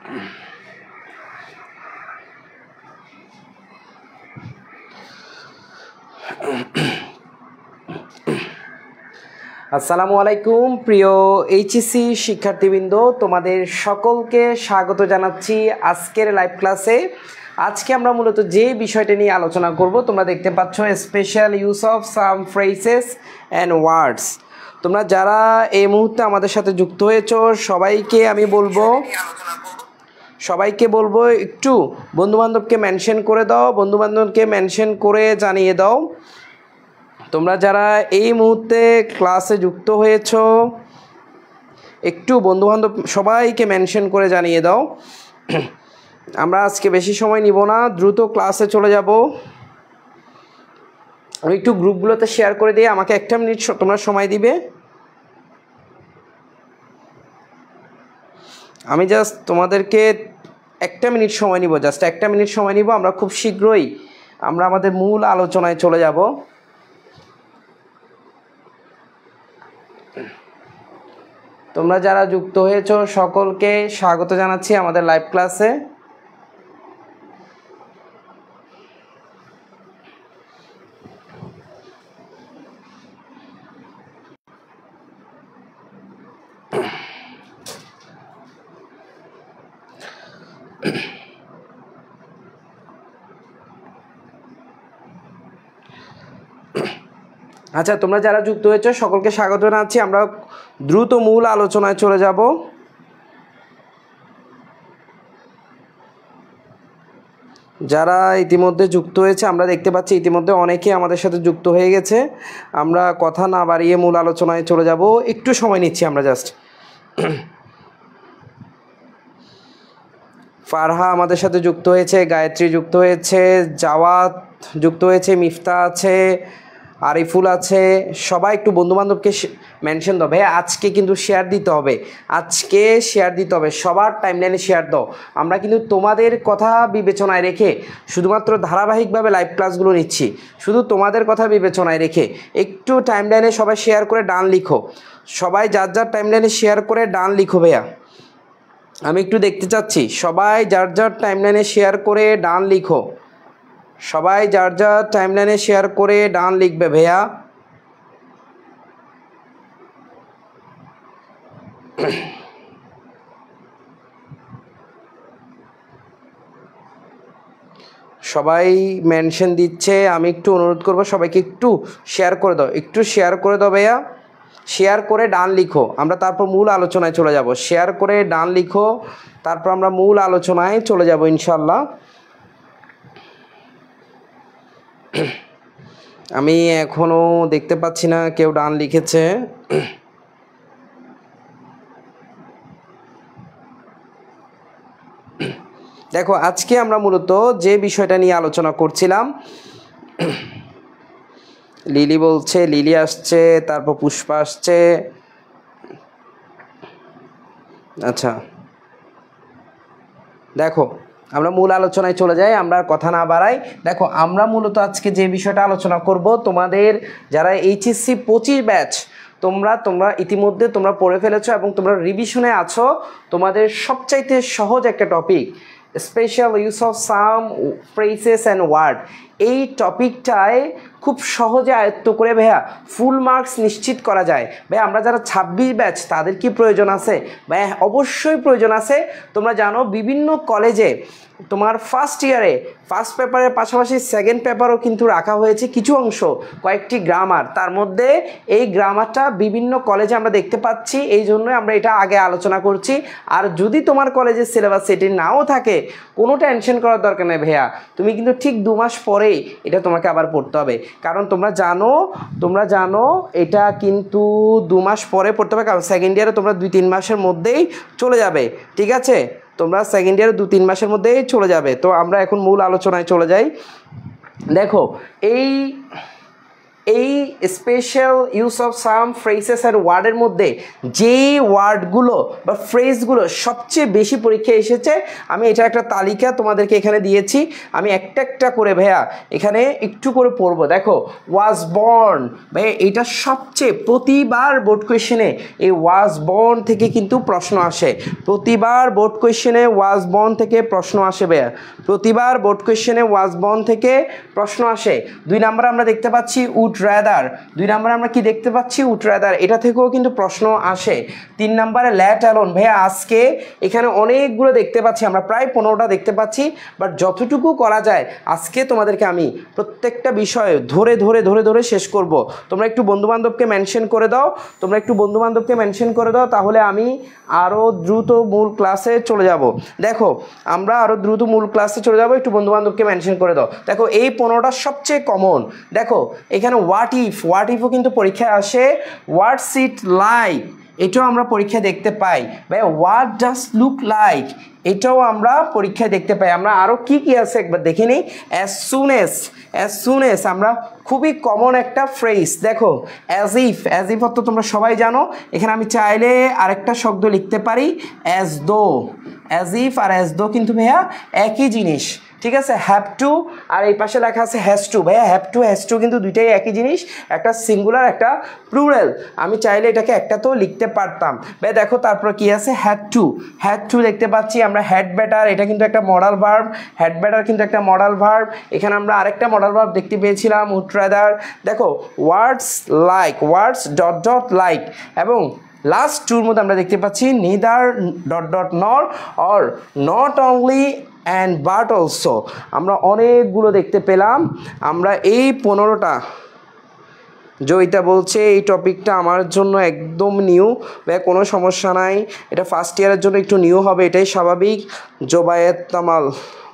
আসসালামু আলাইকুম প্রিয় এইচএসসি শিক্ষার্থীবৃন্দ, তোমাদের সকলকে স্বাগত জানাচ্ছি আজকের লাইভ ক্লাসে। আজকে আমরা মূলত যে বিষয়টা নিয়ে আলোচনা করব, তোমরা দেখতে পাচ্ছ special use of some phrases and words. তোমরা যারা এই মুহূর্তে আমাদের সাথে যুক্ত হয়েছো সবাইকে আমি বলবো একটু বন্ধুবান্ধবকে মেনশন করে দাও, বন্ধুবান্ধবকে মেনশন করে জানিয়ে দাও। তোমরা যারা এই মুহূর্তে ক্লাসে যুক্ত হয়েছো একটু বন্ধুবান্ধব সবাইকে মেনশন করে জানিয়ে দাও। আমরা আজকে বেশি সময় নিব না, দ্রুত ক্লাসে চলে যাব। আমি একটু গ্রুপগুলোতে শেয়ার করে দিয়ে আমাকে 1 মিনিট তোমরা সময় দিবে। আমি জাস্ট তোমাদেরকে 1 মিনিট সময় নিব, জাস্ট 1 মিনিট সময় নিব। আমরা খুব শীঘ্রই আমরা আমাদের মূল আলোচনায় চলে যাব। তোমরা যারা যুক্ত হয়েছো সকলকে স্বাগত জানাচ্ছি আমাদের লাইভ ক্লাসে। আচ্ছা, তোমরা যারা যুক্ত হয়েছো সকলকে স্বাগত জানাচ্ছি। আমরা দ্রুত মূল আলোচনায় চলে যাব। যারা ইতিমধ্যে যুক্ত হয়েছে আমরা দেখতে পাচ্ছি ইতিমধ্যে অনেকেই আমাদের সাথে যুক্ত হয়ে গেছে। আমরা কথা না বাড়িয়ে মূল আলোচনায় চলে যাব, একটু সময় নিচ্ছি আমরা জাস্ট। ফারহা আমাদের সাথে যুক্ত হয়েছে, গায়ত্রী যুক্ত হয়েছে, জাওয়াত যুক্ত হয়েছে, মিফতা আছে, আরিফুল আছে। সবাই একটু বন্ধুবান্ধবকে মেনশন দাও। ভাই আজকে কিন্তু শেয়ার দিতে হবে, আজকে শেয়ার দিতে হবে, সবার টাইমলাইনে শেয়ার দাও। আমরা কিন্তু তোমাদের কথা বিবেচনায় রেখে শুধুমাত্র ধারাবাহিকভাবে লাইভ ক্লাসগুলো নিচ্ছি, শুধু তোমাদের কথা বিবেচনায় রেখে একটু টাইমলাইনে সবাই শেয়ার করে ডান লিখো। সবাই যার যার টাইমলাইনে শেয়ার করে ডান লিখো ভাইয়া, আমি একটু দেখতে চাচ্ছি। সবাই যার যার টাইমলাইনে শেয়ার করে ডান লিখো, সবাই যার যার টাইমলাইনে শেয়ার করে ডান লিখবে ভাইয়া। সবাই মেনশন দিচ্ছে, আমি একটু অনুরোধ করবো সবাইকে একটু শেয়ার করে দাও, একটু শেয়ার করে দাও ভাইয়া। শেয়ার করে ডান লিখো, আমরা তারপর মূল আলোচনায় চলে যাব। শেয়ার করে ডান লিখো, তারপর আমরা মূল আলোচনায় চলে যাব ইনশাল্লাহ। আমি এখনো দেখতে পাচ্ছি না কেউ ডান লিখেছে। দেখো আজকে আমরা মূলত যে বিষয়টা নিয়ে আলোচনা করছিলাম, লিলি বলছে, লিলি আসছে, তারপর পুষ্পা আসছে। আচ্ছা দেখো আমরা মূল আলোচনায় চলে যাই, আমরা কথা না বাড়াই। দেখো আমরা মূলত আজকে যে বিষয়টা আলোচনা করব, তোমাদের যারা এইচএসসি 25 ব্যাচ তোমরা ইতিমধ্যে তোমরা পড়ে ফেলেছো এবং তোমরা রিভিশনে আছো। তোমাদের সবচাইতে সহজ একটা topic special use of some phrases and word. এই টপিকটায় খুব সহজে আয়ত্ত করে ভাইয়া ফুল মার্কস নিশ্চিত করা যায়। ভাই আমরা যারা 26 ব্যাচ তাদের কি প্রয়োজন আছে? ভাইয়া অবশ্যই প্রয়োজন আছে। তোমরা জানো বিভিন্ন কলেজে তোমার ফার্স্ট ইয়ারে ফার্স্ট পেপারের পাশাপাশি সেকেন্ড পেপারও কিন্তু রাখা হয়েছে কিছু অংশ, কয়েকটি গ্রামার। তার মধ্যে এই গ্রামারটা বিভিন্ন কলেজে আমরা দেখতে পাচ্ছি, এই জন্যই আমরা এটা আগে আলোচনা করছি। আর যদি তোমার কলেজের সিলেবাস সেটি নাও থাকে কোনো টেনশন করার দরকার নেই ভাইয়া, তুমি কিন্তু ঠিক 2 মাস পরেই এটা তোমাকে আবার পড়তে হবে। কারণ তোমরা জানো এটা কিন্তু 2 মাস পরে পড়তে হবে, কারণ সেকেন্ড ইয়ারে তোমরা 2-3 মাসের মধ্যেই চলে যাবে। ঠিক আছে, তোমরা সেকেন্ড ইয়ারে 2-3 মাসের মধ্যেই চলে যাবে। তো আমরা এখন মূল আলোচনায় চলে যাই। দেখো এই special use of some phrases and ওয়ার্ডের মধ্যে যেই ওয়ার্ডগুলো বা ফ্রেজগুলো সবচেয়ে বেশি পরীক্ষায় এসেছে আমি এটা একটা তালিকা তোমাদেরকে এখানে দিয়েছি, আমি একটা একটা করে ভাইয়া এখানে একটু করে পড়বো। দেখো ওয়াজ বর্ন, ভাইয়া এটা সবচেয়ে প্রতিবার বোর্ড কোয়েশ্চেনে এই ওয়াজ বর্ন থেকে কিন্তু প্রশ্ন আসে, প্রতিবার বোর্ড কোয়েশ্চেনে ওয়াজ বর্ন থেকে প্রশ্ন আসে ভাইয়া, প্রতিবার বোর্ড কোয়েশ্চেনে ওয়াজ বর্ন থেকে প্রশ্ন আসে। 2 নম্বরে আমরা দেখতে পাচ্ছি উড রাদার, 2 নম্বরে আমরা কি দেখতে পাচ্ছি উড রাদার, এটা থেকেও কিন্তু প্রশ্ন আসে। 3 নম্বরে ল্যাট অ্যালোন, ভাইয়া আজকে এখানে অনেকগুলো দেখতে পাচ্ছি, আমরা প্রায় 15টা দেখতে পাচ্ছি, বাট যতটুকু করা যায় আজকে তোমাদেরকে আমি প্রত্যেকটা বিষয় ধরে ধরে ধরে ধরে শেষ করব। তোমরা একটু বন্ধুবান্ধবকে মেনশন করে দাও, তোমরা একটু বন্ধুবান্ধবকে মেনশন করে দাও, তাহলে আমি আরও দ্রুত মূল ক্লাসে চলে যাব। দেখো আমরা আরও দ্রুত মূল ক্লাসে চলে যাব, একটু বন্ধুবান্ধবকে মেনশন করে দাও। দেখো এই 15টা সবচেয়ে কমন। দেখো এখানে হোয়াট ইফও কিন্তু পরীক্ষায় আসে, হোয়াটস ইট লাইক এটাও আমরা পরীক্ষায় দেখতে পাই, ভাই হোয়াট ডাজ লুক লাইক এটাও আমরা পরীক্ষায় দেখতে পাই। আমরা আরও কি কি আছে একবার দেখে নিই। অ্যাজ সুন এস আমরা খুবই কমন একটা ফ্রেজ। দেখো অ্যাজ ইফ তো তোমরা সবাই জানো, এখানে আমি চাইলে আরেকটা শব্দ লিখতে পারি as though, as if R as though কিন্তু ভাইয়া একই জিনিস, ঠিক আছে। হ্যাভ টু আর এই পাশে লেখা আছে হ্যাজ টু, ভাইয়া হ্যাভ টু কিন্তু দুইটাই একই জিনিস, একটা সিঙ্গুলার একটা প্লুরাল, আমি চাইলে এটাকে একটাতেও লিখতে পারতাম। ভাই দেখো তারপর কি আছে হ্যাড টু দেখতে পাচ্ছি আমরা। হ্যাড বেটার এটা কিন্তু একটা মডাল ভার্ব, হ্যাড বেটার কিন্তু একটা মডাল ভার্ব, এখানে আমরা আরেকটা মডাল ভার্ব দেখতে পেয়েছিলাম উড রাদার। দেখো ওয়ার্ডস ডট লাইক এবং লাস্ট টুর মধ্যে আমরা দেখতে পাচ্ছি নিদার ডট নর or not only and but also. আমরা অনেকগুলো দেখতে পেলাম। আমরা এই 15টা জয়িতা বলছে এই টপিকটা আমার জন্য একদম নিউ, বা কোনো সমস্যা নাই, এটা ফার্স্ট ইয়ারের জন্য একটু নিউ হবে, এটাই স্বাভাবিক। জোবায়েত তামাল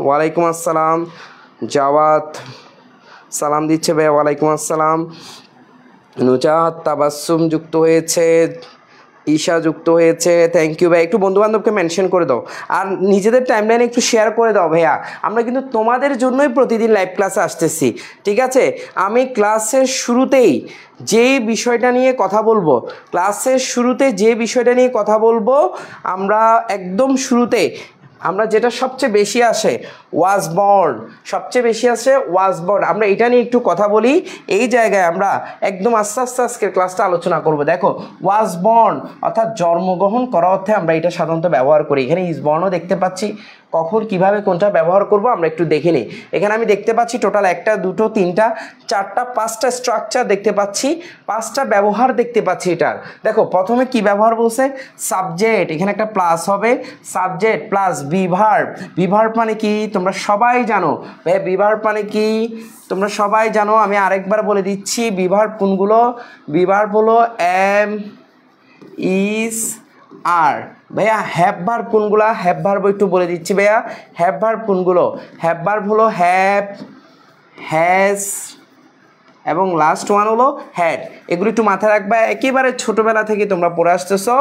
ওয়ালাইকুম আসসালাম, জাওয়াত সালাম দিচ্ছে ভাইয়া ওয়ালাইকুম আসসালাম, নুজাহাত তাবাসসুম যুক্ত হয়েছে, ঈশা যুক্ত হয়েছে, থ্যাংক ইউ ভাই। একটু বন্ধুবান্ধবকে মেনশন করে দাও আর নিজেদের টাইমলাইনে একটু শেয়ার করে দাও ভাইয়া। আমরা কিন্তু তোমাদের জন্যই প্রতিদিন লাইভ ক্লাসে আসতেছি, ঠিক আছে। আমি ক্লাসের শুরুতেই যে বিষয়টা নিয়ে কথা বলবো, আমরা একদম শুরুতে আমরা যেটা সবচেয়ে বেশি আসে ওয়াজ বর্ন, আমরা এটা নিয়ে একটু কথা বলি। এই জায়গায় আমরা একদম আস্তে আস্তে আজকের ক্লাসটা আলোচনা করব। দেখো ওয়াজ বর্ন অর্থাৎ জন্মগ্রহণ করা অর্থে আমরা এটা সাধারণত ব্যবহার করি। এখানে ইজ বর্নও দেখতে পাচ্ছি, কখন কিভাবে কোনটা ব্যবহার করব আমরা একটু দেখে নিই। এখানে আমি দেখতে পাচ্ছি টোটাল 1 2 3 4 5টা স্ট্রাকচার দেখতে পাচ্ছি, 5টা ব্যবহার দেখতে পাচ্ছি এটার। দেখো প্রথমে কি ব্যবহার বলছে, সাবজেক্ট, এখানে একটা প্লাস হবে, সাবজেক্ট প্লাস বিভার্ব মানে কি তোমরা সবাই জানো ভাই, বিভার্ব মানে কি তোমরা সবাই জানো, আমি আরেকবার বলে দিচ্ছি বিভার্ব কোনগুলো। বিভার্ব হলো এম, ইজ, আর। ভাইয়া হ্যাভ ভার্ব কোনগুলো, হ্যাভ ভার্ব একটু বলে দিচ্ছি ভাইয়া, হ্যাভ ভার্ব কোনগুলো। হ্যাভ ভার্ব হলো হ্যাভ, হ্যাজ এবং লাস্ট ওয়ান হলো হ্যাড। এগুলো একটু মাথায় রাখবা, একেবারে ছোটোবেলা থেকে তোমরা পড়ে আসতেছো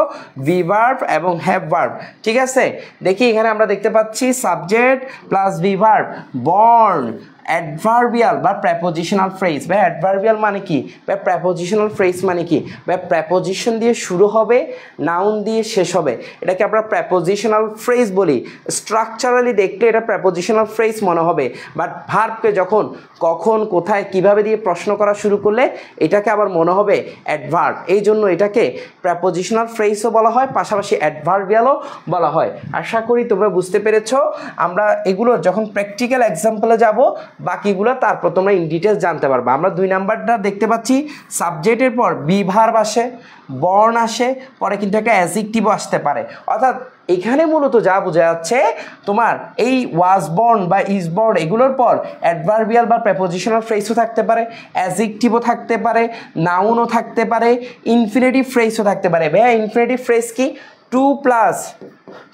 ভি ভার্ব এবং হ্যাভ ভার্ব, ঠিক আছে। দেখি এখানে আমরা দেখতে পাচ্ছি subject plus V verb, born, adverbial বা প্রেপোজিশনাল ফ্রেজ। ভাই অ্যাডভার্বিয়াল মানে কি, বা প্রেপোজিশনাল ফ্রেজ মানে কি, বা প্রেপোজিশন দিয়ে শুরু হবে, নাউন দিয়ে শেষ হবে, এটাকে আমরা প্রেপোজিশনাল ফ্রেজ বলি। স্ট্রাকচারালি দেখলে এটা প্রেপোজিশনাল ফ্রেজ মনে হবে, বাট ভার্বকে যখন কখন কোথায় কিভাবে দিয়ে প্রশ্ন করা শুরু করলে এটাকে আবার মনে হবে অ্যাডভার্ব। এই জন্য এটাকে প্রেপোজিশনাল ফ্রেজও বলা হয়, পাশাপাশি অ্যাডভার্বিয়ালও বলা হয়। আশা করি তোমরা বুঝতে পেরেছো। আমরা এগুলো যখন প্র্যাকটিক্যাল এক্সাম্পলে যাব বাকিগুলো তারপর তোমরা ইন ডিটেলস জানতে পারবে। আমরা 2 নাম্বারটা দেখতে পাচ্ছি সাবজেক্টের পর বি ভার্ব আসে, বর্ন আসে, পরে কিন্তু একটা অ্যাডজেক্টিভও আসতে পারে। অর্থাৎ এখানে মূলত যা বোঝা যাচ্ছে তোমার এই ওয়াজ বর্ন বা ইজ বর্ন এগুলোর পর অ্যাডভার্বিয়াল বা প্রেপোজিশনাল ফ্রেজও থাকতে পারে, অ্যাডজেক্টিভও থাকতে পারে, নাউনও থাকতে পারে, ইনফিনিটিভ ফ্রেজও থাকতে পারে। ভাইয়া ইনফিনিটিভ ফ্রেজ কি, টু প্লাস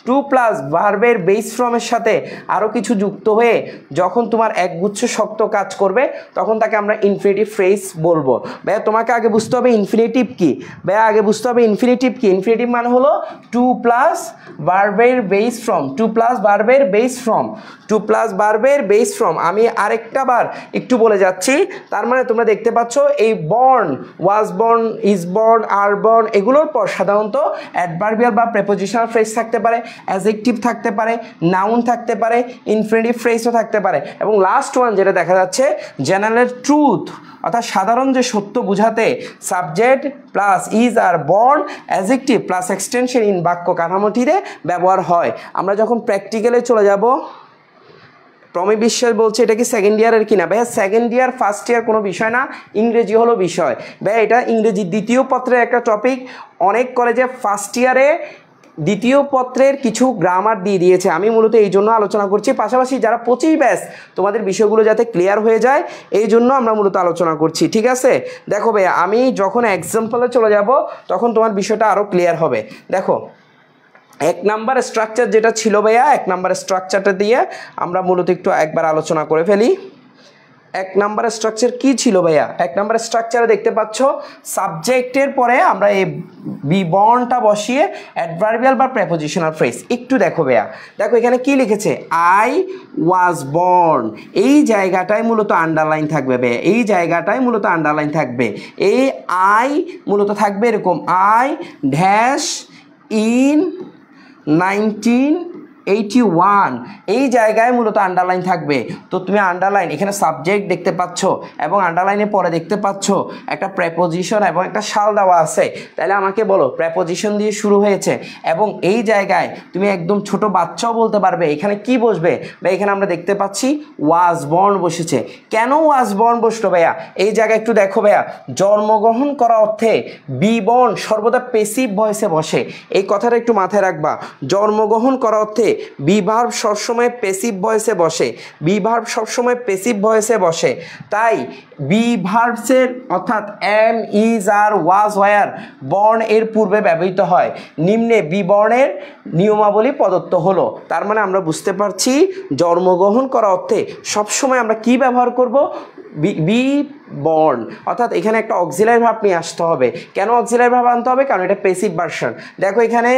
টু প্লাস ভার্বের বেস ফর্মের সাথে আরও কিছু যুক্ত হয়ে যখন তোমার একগুচ্ছ শক্ত কাজ করবে তখন তাকে আমরা ইনফিনিটিভ ফ্রেজ বলবো। ভাইয়া তোমাকে আগে বুঝতে হবে ইনফিনিটিভ কি, ভাইয়া আগে বুঝতে হবে ইনফিনিটিভ কি। ইনফিনিটিভ মানে হলো টু প্লাস ভার্বের বেস ফর্ম, টু প্লাস ভার্বের বেস ফর্ম, টু প্লাস ভার্বের বেস ফর্ম। আমি আরেকটা বার একটু বলে যাচ্ছি, তার মানে তোমরা দেখতে পাচ্ছ এই born, was born, is born, are born, এগুলোর পর সাধারণত অ্যাডভার্বিয়াল বা প্রেপোজিশনাল ফ্রেজ থাকতে পারে, অ্যাডজেক্টিভ থাকতে পারে, নাউন থাকতে পারে, ইনফিনিটিভ ফ্রেজও থাকতে পারে, এবং লাস্ট ওয়ান যেটা দেখা যাচ্ছে জেনারেল ট্রুথ, অর্থাৎ সাধারণ যে সত্য বোঝাতে subject plus is are born adjective plus extension in বাক্য কাঠামোটিতে ব্যবহার হয়। আমরা যখন প্র্যাকটিক্যালে চলে যাব, প্রমি বিশ্বাস বলছে এটা কি সেকেন্ড ইয়ারের কিনা। ভাইয়া সেকেন্ড ইয়ার ফার্স্ট ইয়ার কোনো বিষয় না, ইংরেজি হলো বিষয়। ভাইয়া এটা ইংরেজি দ্বিতীয় পত্রের একটা টপিক। অনেক কলেজে ফার্স্ট ইয়ারে দ্বিতীয় পত্রের কিছু গ্রামার দিয়ে দিয়েছে, আমি মূলত এই জন্য আলোচনা করছি। পাশাপাশি যারা 25 ব্যাচ তোমাদের বিষয়গুলো যাতে ক্লিয়ার হয়ে যায় এই জন্য আমরা মূলত আলোচনা করছি, ঠিক আছে। দেখো ভাইয়া আমি যখন এক্সাম্পলে চলে যাব তখন তোমার বিষয়টা আরও ক্লিয়ার হবে। দেখো এক নাম্বার স্ট্রাকচার যেটা ছিল ভাইয়া, এক নাম্বার স্ট্রাকচারটা দিয়ে আমরা মূলত একটু একবার আলোচনা করে ফেলি। এক নাম্বার স্ট্রাকচার কি ছিল ভাইয়া? এক নাম্বার স্ট্রাকচারে দেখতে পাচ্ছ সাবজেক্টের পরে আমরা এই বি বর্নটা বসিয়ে অ্যাডভার্বিয়াল বা প্রেপোজিশনাল ফ্রেজ। একটু দেখো ভাইয়া, দেখো এখানে কি লিখেছে, আই ওয়াজ বর্ন, এই জায়গাটায় মূলত আন্ডারলাইন থাকবে ভাইয়া, এই জায়গাটায় মূলত আন্ডারলাইন থাকবে। এই আই মূলত থাকবে এরকম, আই ড্যাশ ইন 1981, এই জায়গায় মূলত আন্ডারলাইন থাকবে। তো তুমি আন্ডারলাইন এখানে সাবজেক্ট দেখতে পাচ্ছ এবং আন্ডারলাইনে পরে দেখতে পাচ্ছ একটা প্রেপোজিশন এবং একটা শাল দেওয়া আছে। তাহলে আমাকে বলো প্রেপোজিশন দিয়ে শুরু হয়েছে এবং এই জায়গায় তুমি একদম ছোট বাচ্চাও বলতে পারবে এখানে কি বসবে। বা এখানে আমরা দেখতে পাচ্ছি ওয়াজ বর্ন বসেছে। কেন ওয়াজ বর্ন বসলো ভাইয়া? এই জায়গায় একটু দেখো ভাইয়া, জন্মগ্রহণ করা অর্থে বি বর্ন সর্বদা পেসিভ ভয়েসে বসে, এই কথাটা একটু মাথায় রাখবা। জন্মগ্রহণ করা অর্থে বি ভার্ব সবসময় পেসিভ ভয়েসে বসে, বি ভার্ব সবসময় পেসিভ ভয়েসে বসে। তাই বি ভার্বসের অর্থাৎ am, is, are, was, were born এর পূর্বে ব্যবহৃত হয়। নিম্নে বি বর্ণের নিয়মাবলী প্রদত্ত হলো। তার মানে আমরা বুঝতে পারছি জন্মগ্রহণ করা অর্থে সবসময় আমরা কি ব্যবহার করব, বি বর্ন, অর্থাৎ এখানে একটা অক্সিলারি ভার্ব নিয়ে আসতে হবে। কেন অক্সিলারি ভার্ব আনতে হবে? কারণ এটা পেসিভ ভার্সন। দেখো এখানে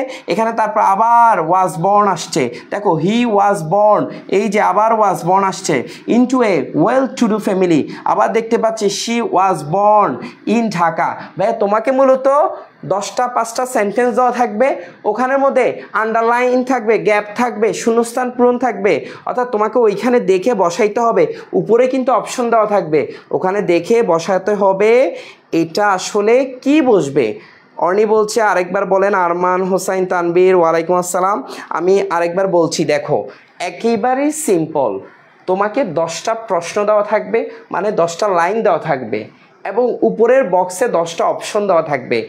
তারপর আবার ওয়াজ বর্ন আসছে, দেখো হি ওয়াজ বর্ন, এই যে আবার ওয়াজ বর্ন আসছে into a well to do family. আবার দেখতে পাচ্ছি she was born in Dhaka. ভাই তোমাকে মূলত 10টা 5টা সেন্টেন্স দেওয়া থাকবে, ওখানের মধ্যে আন্ডারলাইন থাকবে, গ্যাপ থাকবে, শূন্যস্থান পূরণ থাকবে, অর্থাৎ তোমাকে ওইখানে দেখে বসাইতে হবে। উপরে কিন্তু অপশন দেওয়া থাকবে, ওখানে দেখে বসাতে হবে এটা আসলে কি বসবে। অর্নি বলছে আরেকবার বলেন, আরমান হোসাইন তানবীর, ওয়ালাইকুম আসসালাম। আমি আরেকবার বলছি, দেখো একেবারেই সিম্পল, তোমাকে 10টা প্রশ্ন দেওয়া থাকবে, মানে 10টা লাইন দেওয়া থাকবে এবং উপরের বক্সে 10টা অপশন দেওয়া থাকবে।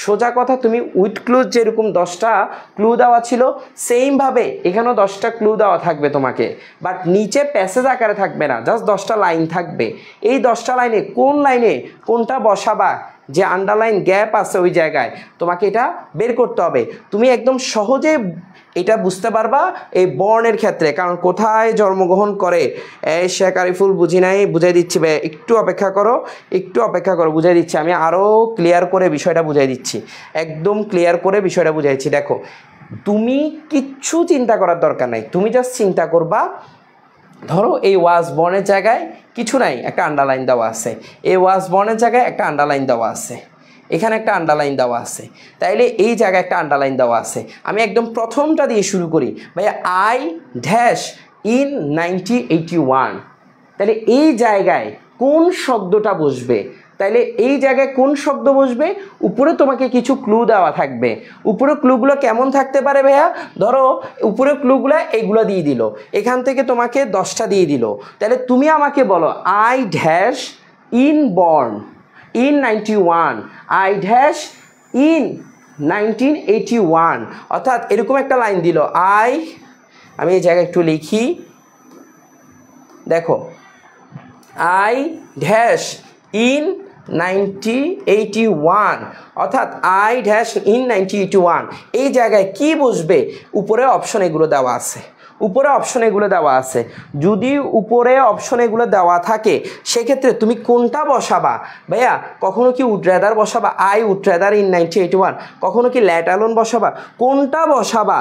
সোজা কথা, তুমি উইথ ক্লুজ যেরকম 10টা ক্লু দেওয়া ছিল সেইমভাবে এখানেও 10টা ক্লু দেওয়া থাকবে তোমাকে, বাট নিচে প্যাসেজ আকারে থাকবে না, জাস্ট 10টা লাইন থাকবে। এই 10টা লাইনে কোন লাইনে কোনটা বসাবা, যে আন্ডারলাইন গ্যাপ আছে ওই জায়গায় তোমাকে এটা বের করতে হবে। তুমি একদম সহজে এটা বুঝতে পারবা এই বর্ণের ক্ষেত্রে, কারণ কোথায় জন্মগ্রহণ করে। শেখ আরিফুল বুঝি নাই, বুঝাই দিচ্ছি ভাই, একটু অপেক্ষা করো, একটু অপেক্ষা করো, বুঝাই দিচ্ছি। আমি আরও ক্লিয়ার করে বিষয়টা বুঝাই দিচ্ছি, একদম ক্লিয়ার করে বিষয়টা বুঝাইছি। দেখো তুমি কিচ্ছু চিন্তা করার দরকার নাই, তুমি জাস্ট চিন্তা করবা, ধরো এই ওয়াজ বর্ণের জায়গায় কিছু নাই, একটা আন্ডারলাইন দেওয়া আছে, এই ওয়াজ বর্ণের জায়গায় একটা আন্ডারলাইন দেওয়া আছে, এখানে একটা আন্ডারলাইন দেওয়া আছে, তাইলে এই জায়গায় একটা আন্ডারলাইন দেওয়া আছে। আমি একদম প্রথমটা দিয়ে শুরু করি, ভাইয়া আই ড্যাশ ইন 1981, তাহলে এই জায়গায় কোন শব্দটা বসবে? তাইলে এই জায়গায় কোন শব্দ বসবে? উপরে তোমাকে কিছু ক্লু দেওয়া থাকবে। উপরে ক্লুগুলো কেমন থাকতে পারে ভাইয়া? ধরো উপরে ক্লুগুলো এইগুলো দিয়ে দিল, এখান থেকে তোমাকে 10টা দিয়ে দিল, তাহলে তুমি আমাকে বলো I dash in born in 91, I dash in 1981, অর্থাৎ এরকম একটা লাইন দিল। আমি এই জায়গায় একটু লিখি, দেখো আই ড্যাশ ইন 1981 অর্থাৎ আই ড্যাশ ইন 1981 এই জায়গায় কি বসবে উপরে অপশন এগুলো দেওয়া আছে উপরে অপশন এগুলো দেওয়া আছে যদি উপরে অপশন এগুলো দেওয়া থাকে সেক্ষেত্রে তুমি কোনটা বসাবা ভাইয়া কখনো কি উড রাদার বসাবা আই উড রাদার ইন 1981 কখনো কি লেট অ্যালোন বসাবা কোনটা বসাবা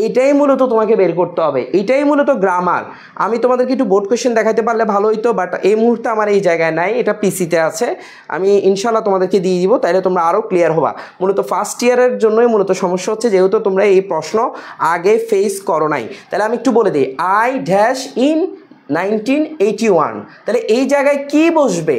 এটাই মূলত তোমাকে বের করতে হবে এটাই মূলত গ্রামার আমি তোমাদেরকে একটু বোর্ড কোয়েশ্চেন দেখাতে পারলে ভালো হইতো বাট এই মুহূর্তে আমার এই জায়গায় নাই এটা পিসিতে আছে আমি ইনশাল্লাহ তোমাদেরকে দিয়ে দিব তাহলে তোমরা আরও ক্লিয়ার হবা মূলত ফার্স্ট ইয়ারের জন্যই মূলত সমস্যা হচ্ছে যেহেতু তোমরা এই প্রশ্ন আগে ফেস করো নাই তাহলে আমি একটু বলে দিই আই ড্যাশ ইন 1981 তাহলে এই জায়গায় কি বসবে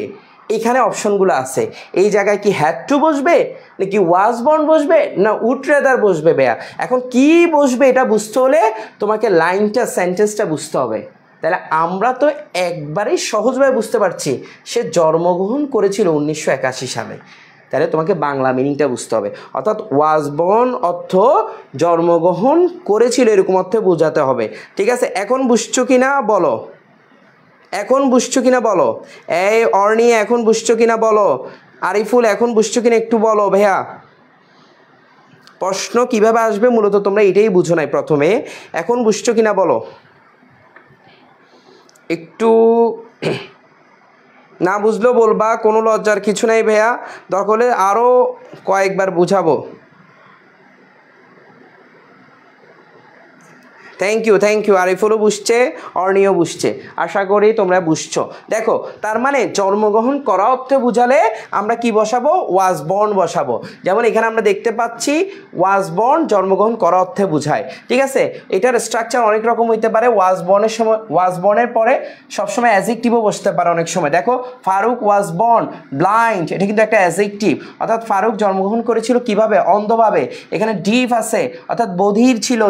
এখানে অপশনগুলো আছে এই জায়গায় কি হ্যাড টু বসবে নাকি ওয়াজ বর্ন বসবে না উড রাদার বসবে ভাইয়া এখন কি বসবে এটা বুঝতে হলে তোমাকে লাইনটা সেন্টেন্সটা বুঝতে হবে তাহলে আমরা তো একবারেই সহজভাবে বুঝতে পারছি সে জন্মগ্রহণ করেছিল 1981 সালে তাহলে তোমাকে বাংলা মিনিংটা বুঝতে হবে অর্থাৎ ওয়াজ বর্ন অর্থ জন্মগ্রহণ করেছিল এরকম অর্থে বোঝাতে হবে ঠিক আছে এখন বুঝছো কিনা বলো এখন বুঝছো কিনা বলো এই অর্নি এখন বুঝছো কিনা বলো আরিফুল এখন বুঝছো কিনা একটু বলো ভাইয়া প্রশ্ন কিভাবে আসবে মূলত তোমরা এটাই বুঝো নাই প্রথমে এখন বুঝছো কিনা বলো একটু না বুঝলেও বলবা কোনো লজ্জার কিছু নাই ভাইয়া দরকার হলে আরও কয়েকবার বুঝাবো থ্যাংক ইউ আরিফুলও বুঝছে অর্নিও বুঝছে আশা করি তোমরা বুঝছো দেখো তার মানে জন্মগ্রহণ করা অর্থে বুঝালে আমরা কি বসাবো ওয়াজ বর্ন বসাবো যেমন এখানে আমরা দেখতে পাচ্ছি ওয়াজ বর্ন জন্মগ্রহণ করা অর্থে বুঝায় ঠিক আছে এটার স্ট্রাকচার অনেক রকম হইতে পারে ওয়াজ বর্নের সময় ওয়াজ বর্নের পরে সবসময় অ্যাডজেক্টিভও বসতে পারে অনেক সময় দেখো ফারুক ওয়াজ বর্ন ব্লাইন্ড এটা কিন্তু একটা অ্যাডজেক্টিভ অর্থাৎ ফারুক জন্মগ্রহণ করেছিল কিভাবে অন্ধভাবে এখানে ডিভ আছে অর্থাৎ বধির ছিল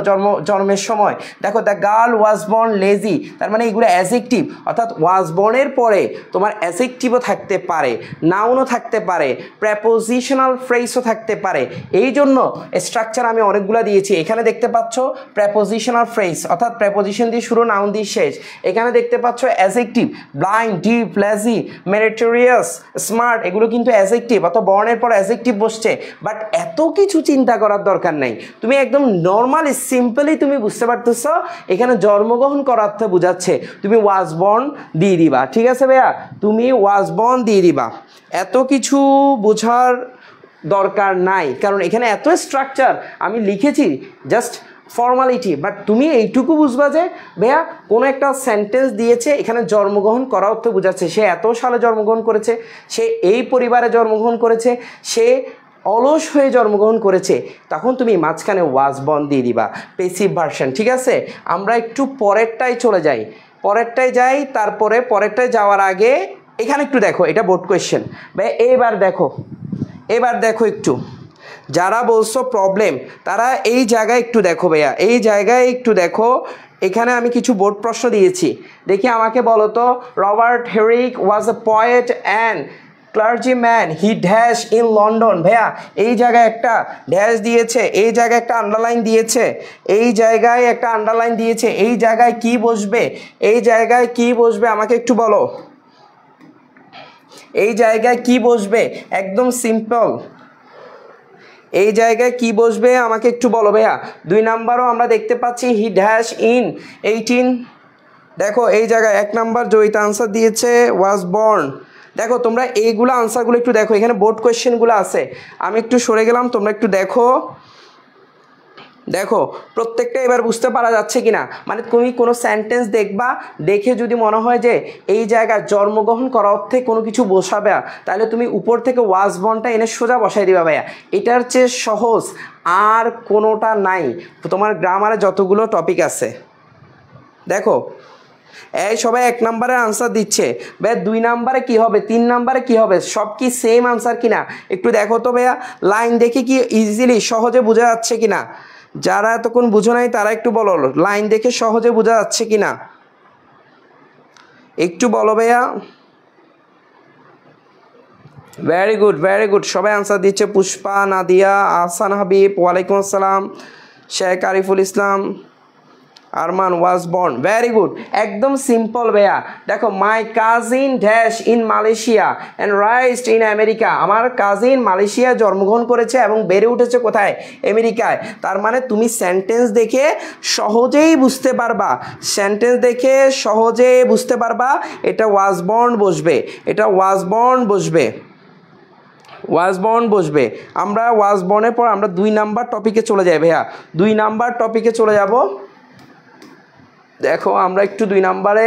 জন্মের সময় দেখো the girl was born lazy তার মানে এগুলো অ্যাডজেক্টিভ অর্থাৎ ওয়াজ বর্নের পরে তোমার অ্যাডজেক্টিভও থাকতে পারে নাউনও থাকতে পারে প্রেপোজিশনাল ফ্রেজও থাকতে পারে এই জন্য স্ট্রাকচার আমি অনেকগুলো দিয়েছি এখানে দেখতে পাচ্ছ প্রেপোজিশনাল ফ্রেজ অর্থাৎ প্রেপোজিশন দিয়ে শুরু নাউন দিয়ে শেষ এখানে দেখতে পাচ্ছ adjective blind deep lazy meritorious smart এগুলো কিন্তু অ্যাডজেক্টিভ অর্থাৎ বর্ণের পর অ্যাডজেক্টিভ বসছে বাট এত কিছু চিন্তা করার দরকার নাই তুমি একদম নর্মালি সিম্পলি তুমি বুঝতে পারতেছো এখানে জন্মগ্রহণ করার অর্থে বোঝাচ্ছে তুমি ওয়াজ বর্ন দিয়ে দিবা ঠিক আছে ভাইয়া তুমি ওয়াজ বর্ন দিয়ে দিবা এত কিছু বোঝার দরকার নাই কারণ এখানে এত স্ট্রাকচার আমি লিখেছি জাস্ট ফর্মালিটি বাট তুমি এইটুকু বুঝবা যে ভাইয়া কোনো একটা সেন্টেন্স দিয়েছে এখানে জন্মগ্রহণ করা অর্থে বোঝাচ্ছে সে এত সালে জন্মগ্রহণ করেছে সে এই পরিবারে জন্মগ্রহণ করেছে সে অলস হয়ে জন্মগ্রহণ করেছে তখন তুমি মাঝখানে ওয়াজ বর্ন দিয়ে দিবা পেসিভ ভার্সন ঠিক আছে আমরা একটু পরেরটাই চলে যাই পরেরটায় যাই তারপরে পরেরটায় যাওয়ার আগে এখানে একটু দেখো এটা বোর্ড কোয়েশ্চেন ভাই এবার দেখো একটু যারা বলছো প্রবলেম তারা এই জায়গায় একটু দেখো ভাইয়া এই জায়গায় একটু দেখো এখানে আমি কিছু বোর্ড প্রশ্ন দিয়েছি দেখি আমাকে বলো তো Robert Herrick was a poet and clergyman he dash in London ভাইয়া এই জায়গায় একটা ড্যাশ দিয়েছে এই জায়গায় একটা আন্ডারলাইন দিয়েছে এই জায়গায় একটা আন্ডারলাইন দিয়েছে এই জায়গায় কি বসবে এই জায়গায় কি বসবে আমাকে একটু বলো এই জায়গায় কি বসবে একদম সিম্পল এই জায়গায় কি বসবে আমাকে একটু বলো ভাইয়া 2 নাম্বারও আমরা দেখতে পাচ্ছি হি ড্যাশ ইন 18 দেখো এই জায়গায় 1 নাম্বার জয়িতা আনসার দিয়েছে ওয়াজ বর্ন দেখো তোমরা এইগুলো আনসারগুলো একটু দেখো এখানে বোর্ড কোয়েশ্চেনগুলো আছে আমি একটু সরে গেলাম তোমরা একটু দেখো প্রত্যেকটা এবার বুঝতে পারা যাচ্ছে কিনা মানে তুমি কোনো সেন্টেন্স দেখবা দেখে যদি মনে হয় যে এই জায়গায় জন্মগ্রহণ করা অর্থে কোনো কিছু বসাবে তাহলে তুমি উপর থেকে ওয়াজ বর্নটা এনে সোজা বসাই দিবা ভাইয়া এটার চেয়ে সহজ আর কোনোটা নাই তোমার গ্রামারে যতগুলো টপিক আছে দেখো এই সবাই 1 নম্বরে আনসার দিচ্ছে ভাই 2 নম্বরে কি হবে 3 নম্বরে কি হবে সব কি সেম আনসার কিনা একটু দেখো তো ভাইয়া লাইন দেখে কি ইজিলি সহজে বোঝা যাচ্ছে কিনা যারা এতক্ষণ বুঝো নাই তারা একটু বলো লাইন দেখে সহজে বোঝা যাচ্ছে কিনা একটু বলো ভাইয়া ভেরি গুড সবাই আনসার দিচ্ছে পুষ্পা নাদিয়া আহসান হাবিব ওয়ালাইকুম আসসালাম Sheikh Ariful Islam Arman was born, very good, একদম সিম্পল ভাইয়া। দেখো my cousin dash in Malaysia and raised in America, আমার কাজিন মালয়েশিয়ায় জন্মগ্রহণ করেছে এবং বেড়ে উঠেছে কোথায়, আমেরিকায়। তার মানে তুমি সেন্টেন্স দেখে সহজেই বুঝতে পারবা, সেন্টেন্স দেখে সহজেই বুঝতে পারবা এটা ওয়াজ বর্ন বসবে, এটা ওয়াজ বর্ন বসবে, ওয়াজ বর্ন বসবে। আমরা ওয়াজ বর্নের পর আমরা 2 নাম্বার টপিকে চলে যাই ভাইয়া, 2 নাম্বার টপিকে চলে যাব। দেখো আমরা একটু 2 নাম্বারে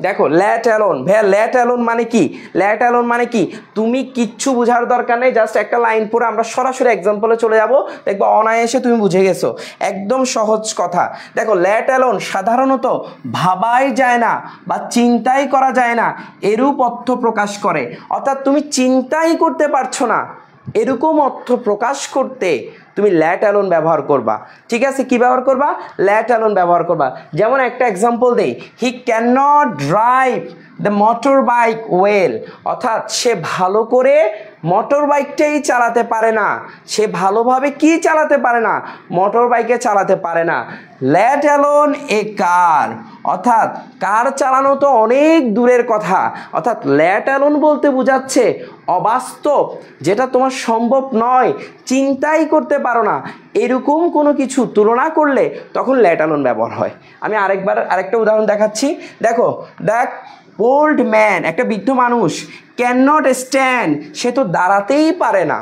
দেখো ল্যাট অ্যালোন ভাইয়া, ল্যাট অ্যালোন মানে কি, ল্যাট অ্যালোন মানে কি তুমি কিচ্ছু বোঝার দরকার নেই, জাস্ট একটা লাইন পরে আমরা সরাসরি এক্সাম্পলে চলে যাব, দেখবো অনায়াসে তুমি বুঝে গেছো, একদম সহজ কথা। দেখো ল্যাট অ্যালোন সাধারণত ভাবাই যায় না বা চিন্তাই করা যায় না এরূপ অর্থ প্রকাশ করে, অর্থাৎ তুমি চিন্তাই করতে পারছো না এরকম অর্থ প্রকাশ করতে তুমি ল্যাট অ্যালোন ব্যবহার করবা। ঠিক আছে, কি ব্যবহার করবা, ল্যাট অ্যালোন ব্যবহার করবা। যেমন একটা এক্সাম্পল দেই, হি can not drive the motor bike well, অর্থাৎ সে ভালো করে মোটর বাইকটাই চালাতে পারে না, সে ভালোভাবে কি চালাতে পারে না, মোটর বাইকে চালাতে পারে না। ল্যাট অ্যালোন এ কার, অর্থাৎ কার চালানো তো অনেক দূরের কথা, অর্থাৎ ল্যাট অ্যালোন বলতে বোঝাচ্ছে অবাস্তব, যেটা তোমার সম্ভব নয়, চিন্তাই করতে পারো না, এরকম কোনো কিছু তুলনা করলে তখন ল্যাট অ্যালোন ব্যবহার হয়। আমি আরেকটা উদাহরণ দেখাচ্ছি। দেখো দেখ ওল্ড ম্যান, একটা বৃদ্ধ মানুষ, ক্যান নট স্ট্যান্ড, সে তো দাঁড়াতেই পারে না,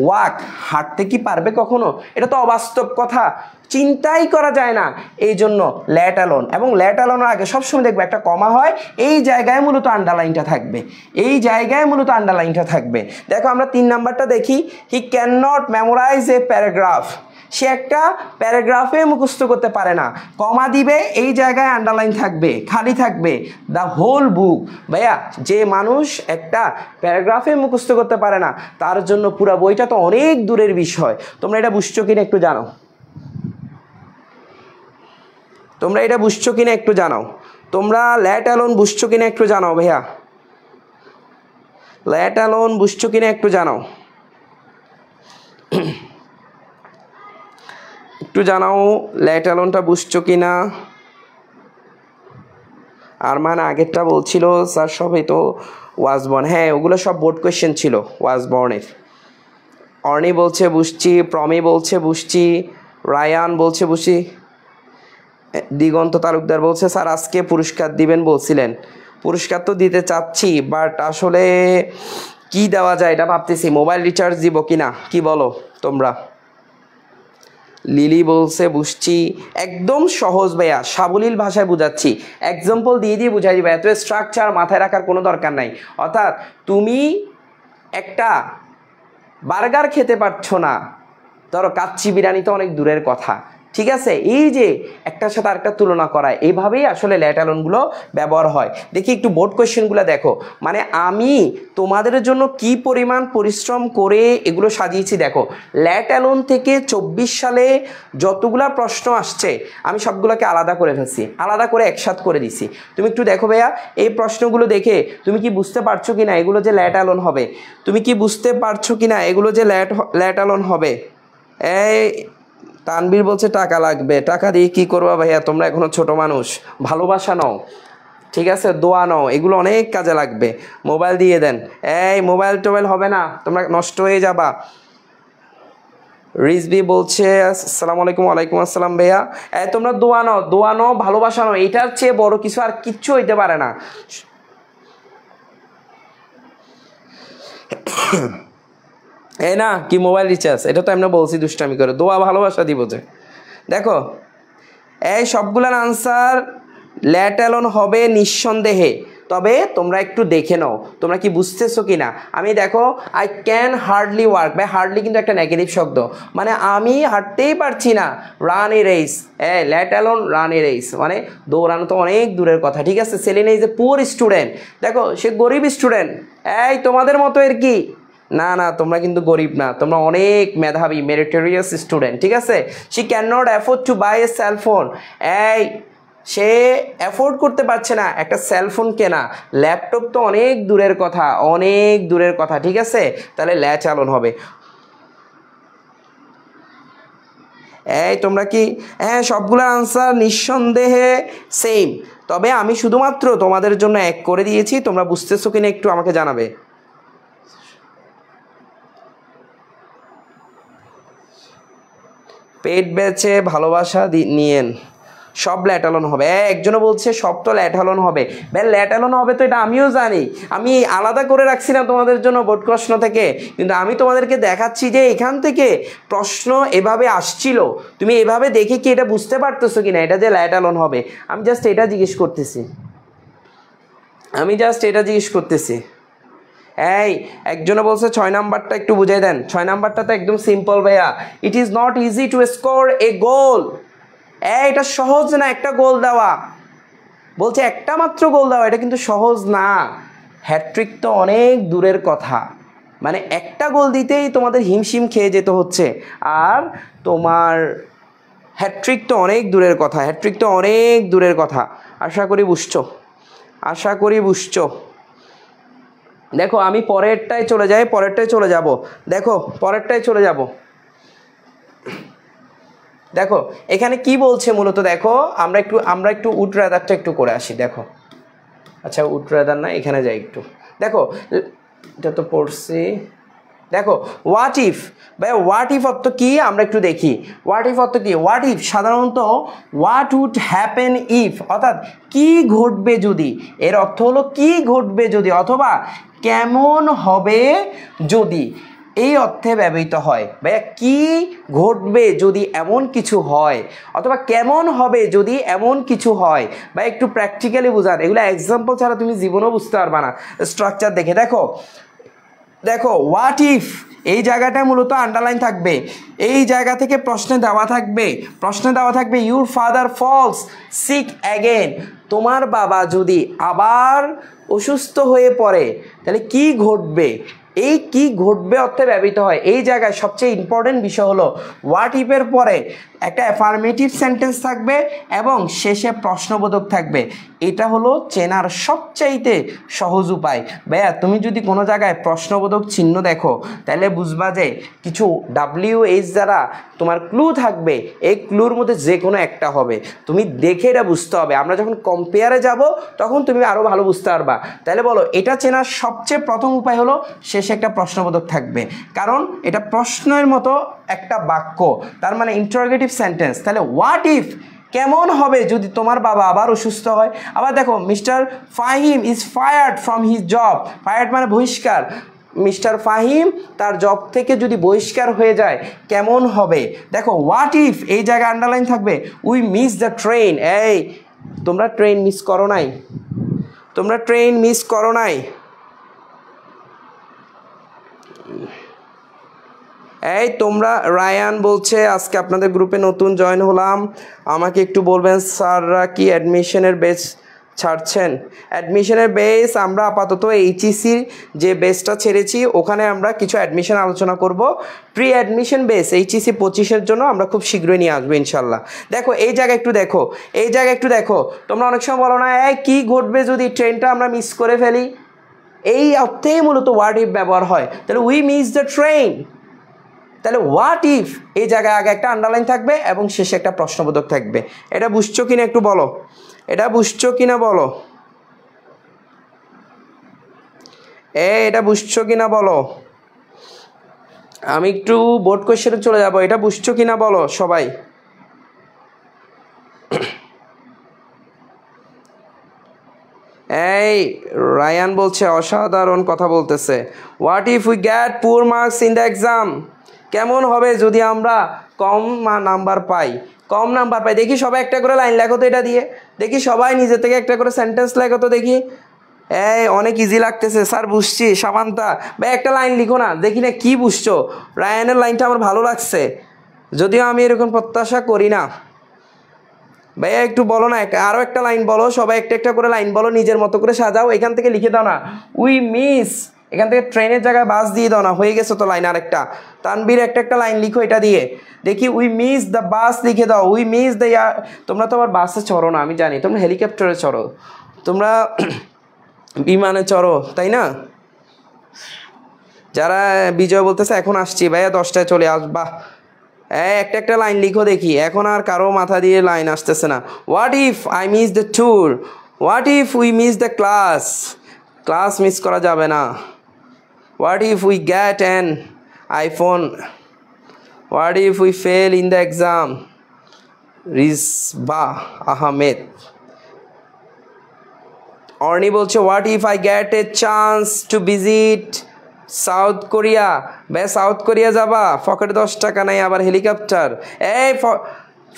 ওয়াক, হাঁটতে কি পারবে কখনো, এটা তো অবাস্তব কথা, চিন্তাই করা যায় না, এই জন্য ল্যাট অ্যালোন। এবং ল্যাট অ্যালোনের আগে সবসময় দেখবে একটা কমা হয়, এই জায়গায় মূলত আন্ডারলাইনটা থাকবে, এই জায়গায় মূলত আন্ডারলাইনটা থাকবে। দেখো আমরা 3 নাম্বারটা দেখি, he can not memorize a paragraph, সে একটা প্যারাগ্রাফে মুখস্থ করতে পারে না, কমা দিবে, এই জায়গায় আন্ডারলাইন থাকবে, খালি থাকবে, দ্য হোল বুক। ভাইয়া যে মানুষ একটা প্যারাগ্রাফে মুখস্থ করতে পারে না তার জন্য পুরো বইটা তো অনেক দূরের বিষয়। তোমরা এটা বুঝছো কিনা একটু জানো, তোমরা এটা বুঝছো কিনা একটু জানাও, তোমরা ল্যাট অ্যালোন বুঝছো কিনা একটু জানাও ভাইয়া, ল্যাট অ্যালোন বুঝছো কিনা একটু জানাও, একটু জানাও ল্যাট অ্যালোনটা বুঝছো কিনা। আর মানে আগেরটা বলছিল স্যার সবই তো ওয়াজ বর্ন, হ্যাঁ ওগুলো সব বোর্ড কোয়েশ্চেন ছিল ওয়াজ বর্নের। অর্নি বলছে বুঝছি, প্রমি বলছে বুঝছি, রায়ান বলছে বুঝছি, দিগন্ত তালুকদার বলছে স্যার আজকে পুরস্কার দিবেন বলছিলেন, পুরস্কার তো দিতে চাচ্ছি বাট আসলে কি দেওয়া যায় এটা ভাবতেছি, মোবাইল রিচার্জ দিব কিনা, কি বলো তোমরা। লিলি বলছে বুঝছি, একদম সহজ ভাইয়া, সাবলীল ভাষায় বুঝাচ্ছি, এক্সাম্পল দিয়ে দিয়ে বুঝাই দিবা, এত স্ট্রাকচার মাথায় রাখার কোনো দরকার নাই। অর্থাৎ তুমি একটা বার্গার খেতে পারছো না, ধরো কাচ্চি বিরিয়ানি তো অনেক দূরের কথা, ঠিক আছে, এই যে একটার সাথে আরেকটা তুলনা করায়, এইভাবেই আসলে ল্যাট অ্যালোনগুলো ব্যবহার হয়। দেখি একটু বোর্ড কোয়েশ্চেনগুলো দেখো, মানে আমি তোমাদের জন্য কি পরিমাণ পরিশ্রম করে এগুলো সাজিয়েছি। দেখো ল্যাট অ্যালোন থেকে 24 সালে যতগুলা প্রশ্ন আসছে আমি সবগুলোকে আলাদা করে ফেলছি, আলাদা করে একসাথে করে দিছি। তুমি একটু দেখো ভাইয়া এই প্রশ্নগুলো দেখে তুমি কি বুঝতে পারছো কিনা এগুলো যে ল্যাট অ্যালোন হবে, তুমি কি বুঝতে পারছো কিনা এগুলো যে ল্যাট অ্যালোন হবে। এই তানবীর বলছে টাকা লাগবে, টাকা দিয়ে কি করবা ভাইয়া, তোমরা এখনো ছোট মানুষ, ভালোবাসা নাও, ঠিক আছে, দোয়া নাও, এগুলো অনেক কাজে লাগবে। মোবাইল দিয়ে দেন, এই মোবাইল টোবাইল হবে না, তোমরা নষ্ট হয়ে যাবা। রিজবি বলছে আসসালামু আলাইকুম, ওয়ালাইকুম আসসালাম ভাইয়া, তোমরা দোয়া নাও, দোয়া নাও, ভালোবাসা নাও, এটার চেয়ে বড় কিছু আর কিচ্ছু হইতে পারে না। এই না কি মোবাইল রিচার্জ, এটা তো আমরা বলছি দুষ্টামি করে, দোয়া ভালোবাসা দিব যে। দেখো এই সবগুলার আনসার ল্যাট অ্যালোন হবে নিঃসন্দেহে, তবে তোমরা একটু দেখে নাও তোমরা কি বুঝতেছো কিনা। আমি দেখো আই ক্যান হার্ডলি ওয়ার্ক, ভাই হার্ডলি কিন্তু একটা নেগেটিভ শব্দ, মানে আমি হাঁটতেই পারছি না, run a race, ল্যাট alone run a race, মানে দৌড়ানো তো অনেক দূরের কথা, ঠিক আছে। Selina is a poor student, দেখো সে গরিব স্টুডেন্ট, এই তোমাদের মতো এর কি না, না তোমরা কিন্তু গরিব না, তোমরা অনেক মেধাবী মেরিটোরিয়াস স্টুডেন্ট, ঠিক আছে। She can not afford to buy a cellphone, এই সে অ্যাফোর্ড করতে পারছে না একটা সেলফোন কেনা, ল্যাপটপ তো অনেক দূরের কথা, অনেক দূরের কথা, ঠিক আছে, তাহলে ল্যাট অ্যালোন হবে। এই তোমরা কি, হ্যাঁ সবগুলোর আনসার নিঃসন্দেহে সেম, তবে আমি শুধুমাত্র তোমাদের জন্য এক করে দিয়েছি, তোমরা বুঝতেছো কিনা একটু আমাকে জানাবে। পেট বেচে ভালোবাসা নিয়েন, সব ল্যাটালন হবে। একজনও বলছে সব তো ল্যাটালন হবে। ভাই ল্যাটালন হবে তো এটা আমিও জানি, আমি আলাদা করে রাখছি না তোমাদের জন্য বোর্ড প্রশ্ন থেকে, কিন্তু আমি তোমাদেরকে দেখাচ্ছি যে এখান থেকে প্রশ্ন এভাবে আসছিল, তুমি এভাবে দেখে কি এটা বুঝতে পারতেছো কিনা এটা যে ল্যাটালন হবে। আমি জাস্ট এটা জিজ্ঞেস করতেছি, এই একজনে বলছে 6 নাম্বারটা একটু বুঝাই দেন। 6 নাম্বারটা তো একদম সিম্পল ভাইয়া, it is not easy to score a goal. এটা সহজ না একটা গোল দেওয়া, বলছে একটা মাত্র গোল দেওয়া, এটা কিন্তু সহজ না। হ্যাট্রিক তো অনেক দূরের কথা, মানে একটা গোল দিতেই তোমাদের হিমশিম খেয়ে যেতে হচ্ছে, আর তোমার হ্যাট্রিক তো অনেক দূরের কথা। আশা করি বুঝছো। দেখো আমি পরেরটায় চলে যাব। দেখো এখানে কি বলছে মূলত, দেখো আমরা একটু উড রাদারটা একটু করে আসি। দেখো আচ্ছা উড রাদার না, এখানে যাই একটু। দেখো এটা তো পড়ছি। দেখো হোয়াট ইফ, ভাই হোয়াট ইফ অর্থ কি আমরা একটু দেখি। হোয়াট ইফ সাধারণত হোয়াট উড হ্যাপেন ইফ, অর্থাৎ কি ঘটবে যদি, এর অর্থ হলো কি ঘটবে যদি, অথবা কেমন হবে যদি, এই অর্থে ব্যবহৃত হয়। ভাইয়া কি ঘটবে যদি এমন কিছু হয়, অথবা কেমন হবে যদি এমন কিছু হয়। ভাই একটু প্র্যাকটিক্যালি বোঝান, এগুলো এক্সাম্পল ছাড়া তুমি জীবনেও বুঝতে পারবা না। স্ট্রাকচার দেখে দেখো হোয়াট ইফ এই জায়গাটা মূলত আন্ডারলাইন থাকবে, এই জায়গা থেকে প্রশ্নে দেওয়া থাকবে your father falls sick again, তোমার বাবা যদি আবার অসুস্থ হয়ে পড়ে তাহলে কি ঘটবে, এই কি ঘটবে অর্থে ব্যবহৃত হয়। এই জায়গায় সবচেয়ে ইম্পর্টেন্ট বিষয় হলো হোয়াট ইফের পরে একটা অ্যাফার্মেটিভ সেন্টেন্স থাকবে এবং শেষে প্রশ্নবোধক থাকবে। এটা হলো চেনার সবচাইতে সহজ উপায়। ভাইয়া তুমি যদি কোনো জায়গায় প্রশ্নবোধক চিহ্ন দেখো তাহলে বুঝবা যে কিছু WH দ্বারা তোমার ক্লু থাকবে, এই ক্লুর মধ্যে যে কোনো একটা হবে, তুমি দেখে এটা বুঝতে হবে। আমরা যখন কম্পেয়ারে যাব তখন তুমি আরও ভালো বুঝতে পারবা। তাহলে বলো এটা চেনার সবচেয়ে প্রথম উপায় হলো শেষে একটা প্রশ্নবোধক থাকবে, কারণ এটা প্রশ্নের মতো একটা বাক্য, তার মানে ইন্টারোগেটিভ সেন্টেন্স। তাহলে হোয়াট ইফ কেমন হবে যদি তোমার বাবা আবার অসুস্থ হয়। আবার দেখো mister Fahim is fired from his job, fired মানে বহিষ্কার, মিস্টার ফাহিম তার জব থেকে যদি বহিষ্কার হয়ে যায় কেমন হবে। দেখো হোয়াট ইফ এই জায়গায় আন্ডারলাইন থাকবে উই মিস দ্য ট্রেন, এই তোমরা ট্রেন মিস করো নাই। এই তোমরা, রায়ান বলছে আজকে আপনাদের গ্রুপে নতুন জয়েন হলাম, আমাকে একটু বলবেন স্যাররা কি অ্যাডমিশনের বেস ছাড়ছেন? অ্যাডমিশনের বেস আমরা আপাতত এইচইসির যে বেসটা ছেড়েছি ওখানে আমরা কিছু অ্যাডমিশন আলোচনা করব। প্রি অ্যাডমিশন বেস এইচইসি 25-এর জন্য আমরা খুব শীঘ্রই নিয়ে আসবো ইনশাল্লাহ। দেখো এই জায়গায় একটু দেখো, তোমরা অনেক সময় বলো না কি ঘটবে যদি ট্রেনটা আমরা মিস করে ফেলি, এই অর্থেই মূলত হোয়াট ইফ ব্যবহার হয়। তাহলে উই মিস দ্য ট্রেন, তাহলে হোয়াট ইফ এই জায়গায় আগে একটা আন্ডারলাইন থাকবে এবং শেষে একটা প্রশ্নবোধক থাকবে। এটা বুঝছো কিনা একটু বলো, এটা বুঝছো কিনা বলো, আমি একটু বোর্ড কোয়েশ্চেনে চলে যাব, এটা বুঝছো কিনা বলো সবাই। এই রায়ান বলছে অসাধারণ কথা বলতেছে। What if we gate poor marks in the exam, কেমন হবে যদি আমরা কম নাম্বার পাই। দেখি সবাই একটা করে লাইন লেখো তো, এটা দিয়ে দেখি সবাই নিজে থেকে একটা করে সেন্টেন্স লেখো তো দেখি। অনেক ইজি লাগতেছে স্যার, বুঝছি। সামান্তা ভাই একটা লাইন লিখো না, দেখি না কি বুঝছো। রায়ানের লাইনটা আমার ভালো লাগছে, যদিও আমি এরকম প্রত্যাশা করি না। ভাইয়া একটু বলো না, আরও একটা লাইন বলো, সবাই একটা একটা করে লাইন বলো, নিজের মতো করে সাজাও। এখান থেকে লিখে দাও না উই মিস, এখান থেকে ট্রেনের জায়গায় বাস দিয়ে দাও না, হয়ে গেছে তো লাইন। আরেকটা তানবীর একটা লাইন লিখো এটা দিয়ে দেখি। উই মিস দ্য বাস লিখে দাও, উই মিস দ্য তোমরা তো আবার বাসে চড়ো না আমি জানি, তোমরা হেলিকপ্টারে চড়ো, তোমরা বিমানে চড়ো তাই না? যারা বিজয় বলতেছে এখন আসছি ভাইয়া 10টায় চলে আসবা, একটা একটা লাইন লিখো দেখি, এখন আর কারো মাথা দিয়ে লাইন আসতেছে না। What if I miss the tour, what if we miss the class, class miss করা যাবে না। What if we get an iPhone, what if we fail in the exam. Rizba Ahmed. Orni বলছে what if I get a chance to visit South Korea. ভাই South Korea যাবা, পকেটে 10 টাকা নাই, আবার হেলিকপ্টার। এই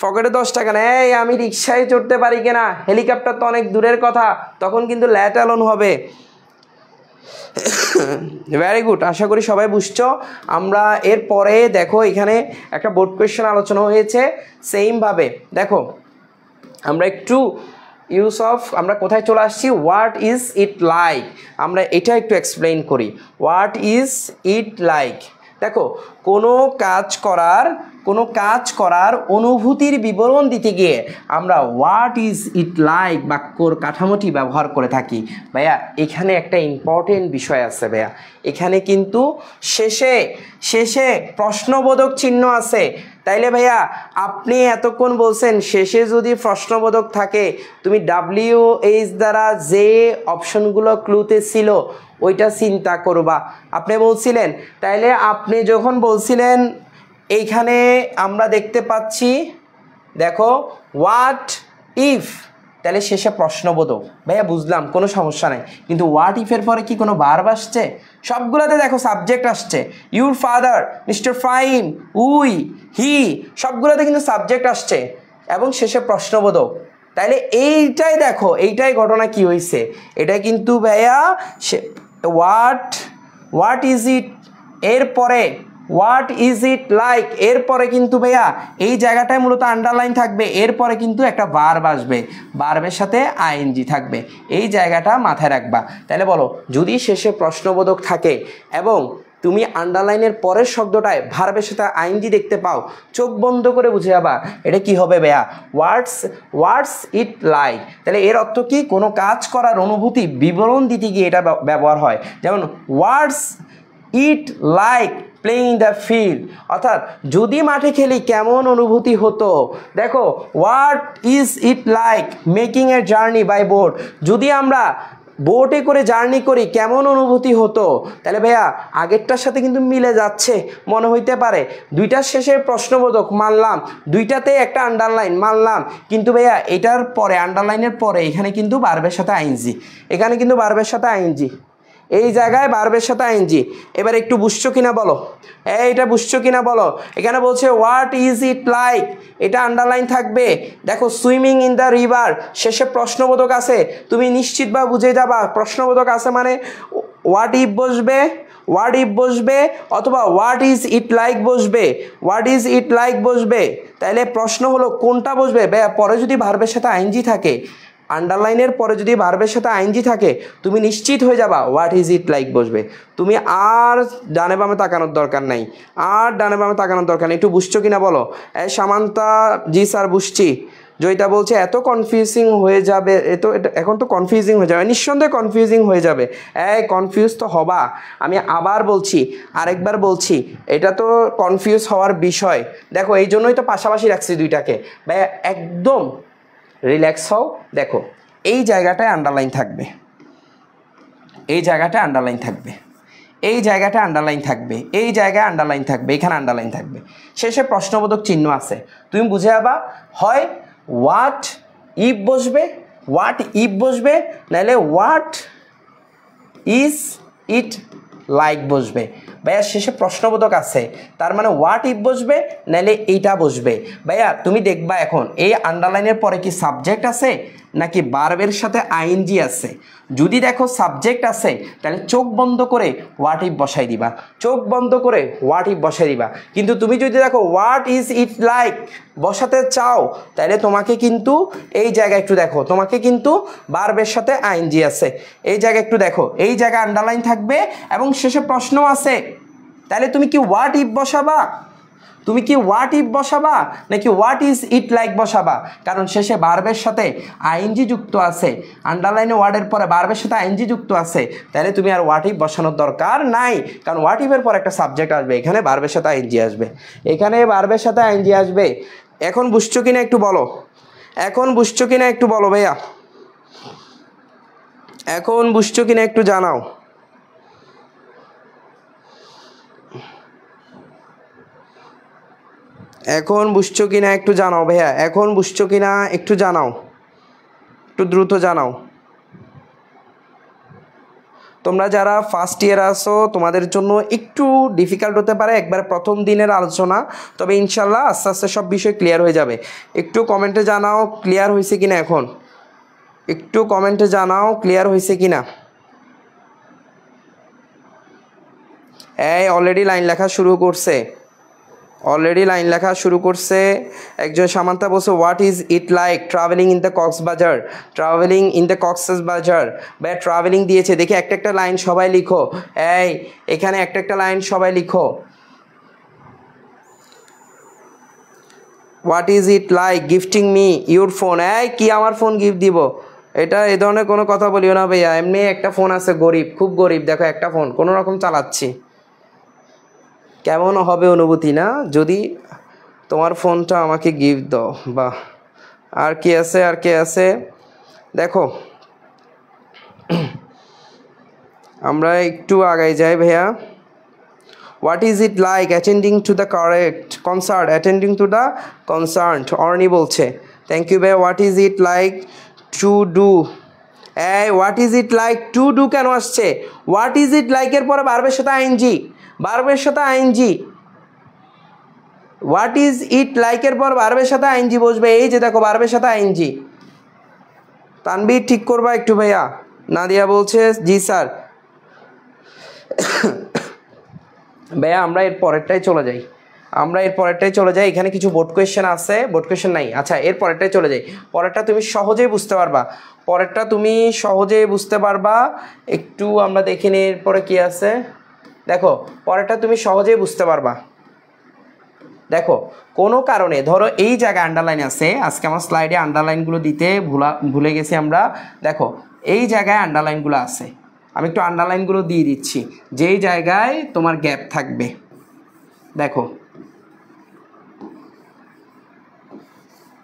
পকেটে 10 টাকা নেই, এই আমি রিক্সায় চড়তে পারি কিনা, হেলিকপ্টার তো অনেক দূরের কথা, তখন কিন্তু ল্যাট অ্যালোন হবে। ভেরি গুড, আশা করি সবাই বুঝছো। আমরা এরপরে দেখো এখানে একটা বোর্ড কোয়েশ্চেন আলোচনা হয়েছে সেমভাবে। দেখো আমরা একটু আমরা কোথায় চলে আসছি, হোয়াট ইজ ইট লাইক, আমরা এটা একটু এক্সপ্লেইন করি। হোয়াট ইজ ইট লাইক, দেখো কোনো কাজ করার অনুভূতির বিবরণ দিতে গিয়ে আমরা হোয়াট ইজ ইট লাইক বাক্যর কাঠামোটি ব্যবহার করে থাকি। ভাইয়া এখানে একটা ইম্পর্টেন্ট বিষয় আছে ভাইয়া, এখানে কিন্তু শেষে প্রশ্নবোধক চিহ্ন আছে। তাইলে ভাইয়া আপনি এতক্ষণ বলছেন শেষে যদি প্রশ্নবোধক থাকে, তুমি WH দ্বারা যে অপশনগুলো ক্লুতে ছিল ওইটা চিন্তা করবা। আপনি বলছিলেন, তাইলে আপনি যখন বলছিলেন এইখানে আমরা দেখতে পাচ্ছি, দেখো হোয়াট ইফ, তাহলে শেষে প্রশ্নবোধক। ভাইয়া বুঝলাম, কোনো সমস্যা নাই, কিন্তু হোয়াট ইফের পরে কি কোনো ভার্ব আসছে? সবগুলোতে দেখো সাবজেক্ট আসছে, your father, mister Faim, we, he, সবগুলোতে কিন্তু সাবজেক্ট আসছে এবং শেষে প্রশ্নবোধক। তাইলে এইটাই দেখো, এইটাই ঘটনা কি হয়েছে, এটা কিন্তু ভাইয়া হোয়াট ইজ ইট এরপরে হোয়াট ইজ ইট লাইক এরপরে কিন্তু ভাইয়া এই জায়গাটায় মূলত আন্ডারলাইন থাকবে, এরপরে কিন্তু একটা ভার্ব আসবে, ভার্বের সাথে আইএনজি থাকবে, এই জায়গাটা মাথায় রাখবা। তাহলে বলো, যদি শেষে প্রশ্নবোধক থাকে এবং তুমি আন্ডারলাইনের পরের শব্দটায় ভার্বের সাথে আইএনজি দেখতে পাও, চোখ বন্ধ করে বুঝে যাবা এটা কি হবে ভাইয়া, হোয়াটস ইট লাইক। তাহলে এর অর্থ কি, কোনো কাজ করার অনুভূতি বিবরণ দিতে গিয়ে এটা ব্যবহার হয়। যেমন what's it like playing the field, অর্থাৎ যদি মাঠে খেলি কেমন অনুভূতি হতো। দেখো what is it like making a journey by boat, যদি আমরা বোটে করে জার্নি করি কেমন অনুভূতি হতো। তাহলে ভাইয়া আগেরটার সাথে কিন্তু মিলে যাচ্ছে মনে হইতে পারে, দুইটার শেষে প্রশ্নবোধক মানলাম, দুইটাতে একটা আন্ডারলাইন মানলাম, কিন্তু ভাইয়া এটার পরে আন্ডারলাইনের পরে এখানে কিন্তু ভার্বের সাথে আইএনজি, এখানে কিন্তু ভার্বের সাথে আইএনজি, এই জায়গায় ভার্বের সাথে আইএনজি। এবার একটু বুঝছো কিনা বলো, এইটা বুঝছো কিনা বলো। এখানে বলছে হোয়াট ইজ ইট লাইক, এটা আন্ডারলাইন থাকবে। দেখো সুইমিং ইন দ্য রিভার, শেষে প্রশ্নবোধক আছে, তুমি নিশ্চিতভাবে বুঝে যাবা প্রশ্নবোধক আছে মানে হোয়াট ইফ বসবে অথবা হোয়াট ইজ ইট লাইক বসবে, হোয়াট ইজ ইট লাইক বসবে। তাহলে প্রশ্ন হলো কোনটা বসবে, পরে যদি ভার্বের সাথে আইএনজি থাকে, আন্ডারলাইনের পরে যদি ভার্বের সাথে আইএনজি থাকে, তুমি নিশ্চিত হয়ে যাবা হোয়াট ইজ ইট লাইক বসবে। তুমি আর ডানে বামে তাকানোর দরকার নাই, একটু বুঝছো কিনা বলো। সামান্তা, জি স্যার বুঝছি। জয়িতা বলছে এত কনফিউজিং হয়ে যাবে, এখন তো কনফিউজিং হয়ে যাবে, নিঃসন্দেহে কনফিউজিং হয়ে যাবে। কনফিউজ তো হবা, আমি আবার বলছি, আরেকবার বলছি, এটা তো কনফিউজ হওয়ার বিষয়। দেখো এই জন্যই তো পাশাপাশি রাখছি দুইটাকে। ভাই একদম রিল্যাক্স হও। দেখো এই জায়গাটায় আন্ডারলাইন থাকবে, এই জায়গাটায় আন্ডারলাইন থাকবে, এই জায়গাটা আন্ডারলাইন থাকবে, এই জায়গায় আন্ডারলাইন থাকবে, এখানে আন্ডারলাইন থাকবে, শেষে প্রশ্নবোধক চিহ্ন আছে। তুমি বুঝে যাবা, হয় হোয়াট ইফ বসবে, নাহলে হোয়াট ইজ ইট লাইক বসবে। ভাইয়া শেষে প্রশ্নবোধক আছে, তার মানে হোয়াট ইফ বসবে, নাহলে এইটা বসবে। ভাইয়া তুমি দেখবা এখন এই আন্ডারলাইনের পরে কি সাবজেক্ট আছে নাকি ভার্বের সাথে আইএনজি আছে। যদি দেখো সাবজেক্ট আছে, তাহলে চোখ বন্ধ করে হোয়াট ইফ বসাই দিবা, কিন্তু তুমি যদি দেখো হোয়াট ইজ ইট লাইক বসাতে চাও, তাহলে তোমাকে কিন্তু এই জায়গায় একটু দেখো, তোমাকে কিন্তু ভার্বের সাথে আইএনজি আছে, এই জায়গায় একটু দেখো, এই জায়গায় আন্ডারলাইন থাকবে এবং শেষে প্রশ্ন আছে। তাহলে তুমি কি হোয়াট ইফ বসাবা, তুমি কি হোয়াট ইফ বসাবা নাকি হোয়াট ইজ ইট লাইক বসাবা? কারণ শেষে ভার্বের সাথে আইএনজি যুক্ত আছে, আন্ডারলাইনে ওয়ার্ডের পরে ভার্বের সাথে আইএনজি যুক্ত আছে, তাহলে তুমি আর হোয়াট ইফ বসানোর দরকার নাই। কারণ হোয়াট ইফের পর একটা সাবজেক্ট আসবে, এখানে ভার্বের সাথে আইএনজি আসবে, এখানে ভার্বের সাথে আইএনজি আসবে। এখন বুঝছো কিনা একটু বলো, এখন বুঝছো কিনা একটু বলো ভাইয়া, এখন বুঝছো কিনা একটু জানাও। এখন বুঝছো কিনা একটু জানাও ভাইয়া, এখন বুঝছো কিনা একটু জানাও, একটু দ্রুত জানাও। তোমরা যারা ফার্স্ট ইয়ার আসো তোমাদের জন্য একটু ডিফিকাল্ট হতে পারে একবার প্রথম দিনের আলোচনা, তবে ইনশাল্লাহ আস্তে আস্তে সব বিষয় ক্লিয়ার হয়ে যাবে। একটু কমেন্টে জানাও ক্লিয়ার হয়েছে কিনা, এখন একটু কমেন্টে জানাও ক্লিয়ার হয়েছে কিনা। এই অলরেডি লাইন লেখা শুরু করছে, অলরেডি লাইন লেখা শুরু করছে। একজন সামান্তা বলছে what is it like travelling in the Cox's Bazar, travelling in the Cox's Bazar. ভাই ট্রাভেলিং দিয়েছে, দেখি একটা একটা লাইন সবাই লিখো। এই এখানে একটা একটা লাইন সবাই লিখো। What is it like gifting me your phone. এই কি আমার ফোন গিফট দিব? এটা এ ধরনের কোনো কথা বলিও না ভাইয়া। এমনি একটা ফোন আছে, গরিব, খুব গরিব, দেখো একটা ফোন কোনো রকম চালাচ্ছি। কেমন হবে অনুভূতি না যদি তোমার ফোনটা আমাকে গিফট দাও? বাহ। আর কি আছে, আর কি আছে দেখো, আমরা একটু আগাই যাই ভাইয়া। What is it like attending to the correct concert, attending to the concert Orni বলছে। থ্যাংক ইউ ভাইয়া। What is it like to do. এই what is it like to do কেন আসছে? হোয়াট ইজ ইট লাইকের পরে ভার্বের সাথে আইএনজি, ভার্বের সাথে আইএনজি। হোয়াট ইজ ইট লাইকের পর ভার্বের সাথে আইএনজি বসবে। এই যে দেখো ভার্বের সাথে আইএনজি। তানবীর ঠিক করবা একটু ভাইয়া। নাদিয়া বলছে জি স্যার। ভাইয়া আমরা এর পরেরটাই চলে যাই, আমরা এর পরেরটাই চলে যাই। এখানে কিছু বোর্ড কোয়েশ্চেন আছে, বোর্ড কোয়েশ্চেন নাই। আচ্ছা এর পরেরটাই চলে যাই। পরেরটা তুমি সহজেই বুঝতে পারবা, পরেরটা তুমি সহজেই বুঝতে পারবা। একটু আমরা দেখে নিই এরপরে কি আছে। দেখো পরেরটা তুমি সহজেই বুঝতে পারবা। দেখো কোনো কারণে ধরো এই জায়গায় আন্ডারলাইন আছে, আজকে আমার স্লাইডে আন্ডারলাইনগুলো দিতে ভুলে গেছি আমরা। দেখো এই জায়গায় আন্ডারলাইনগুলো আছে, আমি একটু আন্ডারলাইনগুলো দিয়ে দিচ্ছি যেই জায়গায় তোমার গ্যাপ থাকবে। দেখো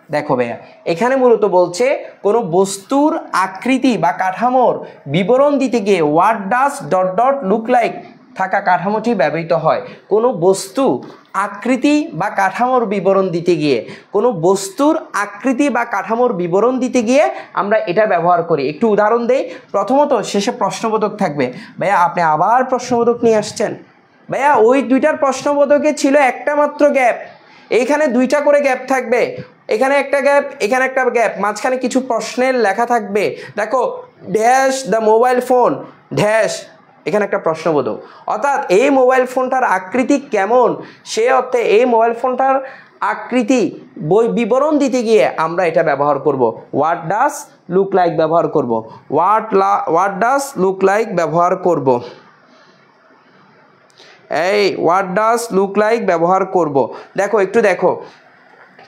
দেখো ভাইয়া এখানে মূলত বলছে কোনো বস্তুর আকৃতি বা কাঠামোর বিবরণ দিতে গিয়ে what does dot dot look like থাকা কাঠামোটি ব্যবহৃত হয়। কোনো বস্তু আকৃতি বা কাঠামোর বিবরণ দিতে গিয়ে, কোনো বস্তুর আকৃতি বা কাঠামোর বিবরণ দিতে গিয়ে আমরা এটা ব্যবহার করি। একটু উদাহরণ দেই। প্রথমত শেষে প্রশ্নবোধক থাকবে। ভাইয়া আপনি আবার প্রশ্নবোধক নিয়ে আসছেন। ভাইয়া ওই দুইটার প্রশ্নবোধকে ছিল একটা মাত্র গ্যাপ, এইখানে দুইটা করে গ্যাপ থাকবে। এখানে একটা গ্যাপ, এখানে একটা গ্যাপ, মাঝখানে কিছু প্রশ্নের লেখা থাকবে। দেখো dash the mobile phone dash, এখানে একটা প্রশ্নবোধক। অর্থাৎ এই মোবাইল ফোনটার আকৃতি কেমন, সে অর্থে এই মোবাইল ফোনটার আকৃতি বিবরণ দিতে গিয়ে আমরা এটা ব্যবহার করব। হোয়াট ডাজ লুক লাইক ব্যবহার করব, হোয়াট ডাজ লুক লাইক ব্যবহার করব। এই হোয়াট ডাজ লুক লাইক ব্যবহার করব। দেখো একটু দেখো,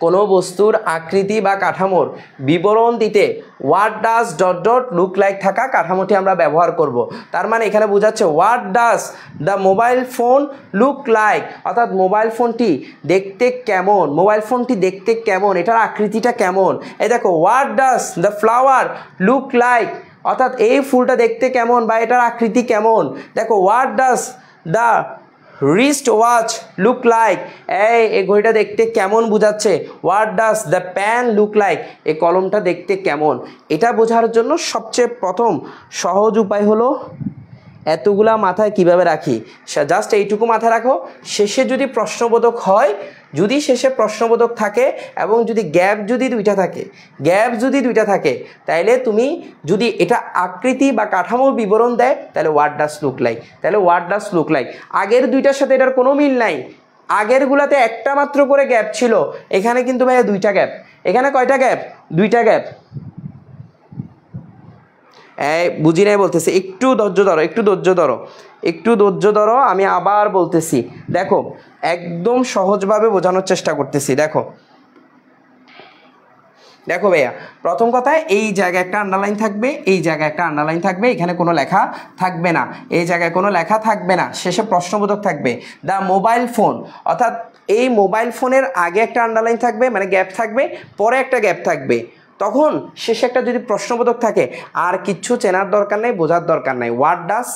কোনো বস্তুর আকৃতি বা কাঠামোর বিবরণ দিতে what does dot dot look like থাকা কাঠামোটি আমরা ব্যবহার করব। তার মানে এখানে বোঝাচ্ছে what does the mobile phone look like, অর্থাৎ মোবাইল ফোনটি দেখতে কেমন, মোবাইল ফোনটি দেখতে কেমন, এটার আকৃতিটা কেমন। এই দেখো what does the flower look like, অর্থাৎ এই ফুলটা দেখতে কেমন বা এটার আকৃতি কেমন। দেখো what does the wrist watch look like, এই ঘড়িটা দেখতে কেমন বোঝাচ্ছে। What does the pen look like, এই কলমটা দেখতে কেমন। এটা বোঝার জন্য সবচেয়ে প্রথম সহজ উপায় হলো এতগুলা মাথায় কিভাবে রাখি, জাস্ট এইটুকু মাথায় রাখো। শেষে যদি প্রশ্নবোধক হয়, যদি শেষে প্রশ্নবোধক থাকে এবং যদি গ্যাপ যদি দুইটা থাকে, তাইলে তুমি যদি এটা আকৃতি বা কাঠামোর বিবরণ দেয় তাহলে হোয়াট ডাজ লুক লাইক, তাহলে হোয়াট ডাজ লুক লাইক। আগের দুইটার সাথে এটার কোনো মিল নাই। আগেরগুলাতে একটা মাত্র করে গ্যাপ ছিল, এখানে কিন্তু ভাইয়া দুইটা গ্যাপ। এখানে কয়টা গ্যাপ? দুইটা গ্যাপ। বুঝি নাই বলতেছি, একটু ধৈর্য ধরো, একটু ধৈর্য ধরো, একটু ধৈর্য ধরো। আমি আবার বলতেছি, দেখো একদম সহজভাবে বোঝানোর চেষ্টা করতেছি। দেখো দেখো ভাইয়া, প্রথম কথায় এই জায়গায় একটা আন্ডারলাইন থাকবে, এই জায়গায় একটা আন্ডারলাইন থাকবে, এখানে কোনো লেখা থাকবে না, এই জায়গায় কোনো লেখা থাকবে না, শেষে প্রশ্নবোধক থাকবে। দ্য মোবাইল ফোন, অর্থাৎ এই মোবাইল ফোনের আগে একটা আন্ডারলাইন থাকবে, মানে গ্যাপ থাকবে, পরে একটা গ্যাপ থাকবে, তখন শেষে একটা যদি প্রশ্নবোধক থাকে, আর কিচ্ছু চেনার দরকার নেই, বোঝার দরকার নেই। What does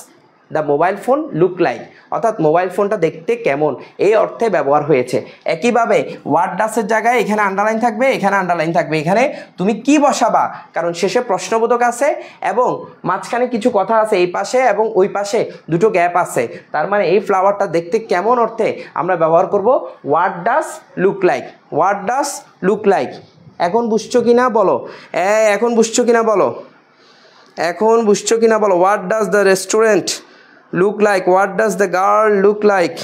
the mobile phone look like, অর্থাৎ মোবাইল ফোনটা দেখতে কেমন, এই অর্থে ব্যবহার হয়েছে। একইভাবে হোয়াট ডাসের জায়গায় এখানে আন্ডারলাইন থাকবে, এখানে আন্ডারলাইন থাকবে, এখানে তুমি কি বসাবা, কারণ শেষে প্রশ্নবোধক আছে এবং মাঝখানে কিছু কথা আছে, এই পাশে এবং ওই পাশে দুটো গ্যাপ আছে। তার মানে এই ফ্লাওয়ারটা দেখতে কেমন অর্থে আমরা ব্যবহার করব what does look like, what does look like. এখন বুঝছো কিনা বলো, এখন বুঝছো কিনা বলো, এখন বুঝছো কিনা বলো। What does the restaurant look like, what does the girl look like,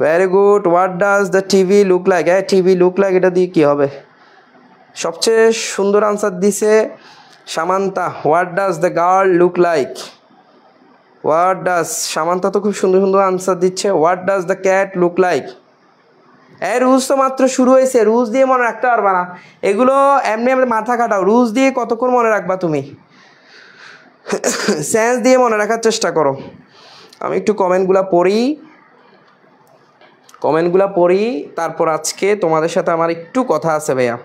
very good. What does the TV look like, TV look like এটা দিয়ে কি হবে? সবচেয়ে সুন্দর আনসার দিছে Samanta. What does the girl look like, what does, Samanta তো খুব সুন্দর সুন্দর আনসার দিচ্ছে। What does the cat look like, rules তো মাত্র শুরু হয়েছে, রুলস দিয়ে মনে রাখতে পারবা না এগুলো, এমনি এমনি মাথা কাটাও, রুলস দিয়ে কতক্ষণ মনে রাখবা তুমি, সেন্স দিয়ে মনে রাখার চেষ্টা করো। আমি একটু কমেন্টগুলা পড়ি, তারপর আজকে তোমাদের সাথে আমার একটু কথা আছে ভাইয়া।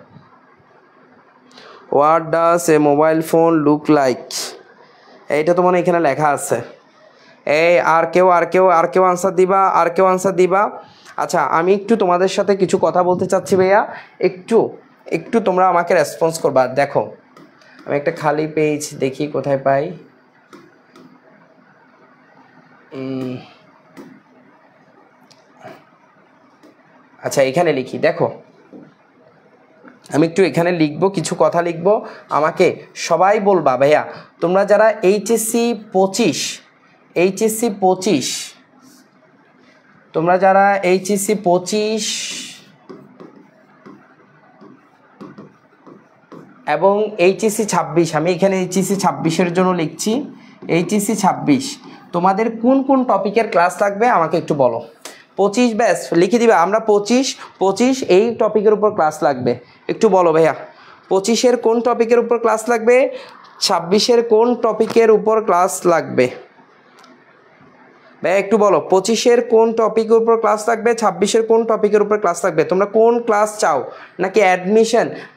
What does a mobile phone look like, এইটা তো মনে এখানে লেখা আছে। আর কেউ আনসার দিবা। আচ্ছা, আমি একটু তোমাদের সাথে কিছু কথা বলতে চাচ্ছি ভাইয়া, একটু তোমরা আমাকে রেসপন্স করবা। দেখো আমি একটা খালি পেজ দেখি কোথায় পাই। আচ্ছা এখানে লিখি, দেখো আমি একটু এখানে লিখবো, কিছু কথা লিখবো, আমাকে সবাই বলবা ভাইয়া তোমরা যারা এইচএসসি 25 তোমরা যারা এইচএসসি 25 এবং এইচএসসি 26, আমি এখানে এইচএসসি 26-এর জন্য লিখছি, এইচএসসি 26 তোমাদের কোন কোন টপিকের ক্লাস লাগবে আমাকে একটু বলো। 25 ব্যাস লিখে দিবা, আমরা 25 এই টপিকের উপর ক্লাস লাগবে, একটু বলো ভাইয়া 25-এর কোন টপিকের উপর ক্লাস লাগবে, 26-এর কোন টপিকের উপর ক্লাস লাগবে, ভাইয়া একটু বলো 25-এর কোন টপিকের উপর ক্লাস লাগবে, 26-এর কোন টপিকের উপর ক্লাস লাগবে। তোমরা কোন ক্লাস চাও, নাকি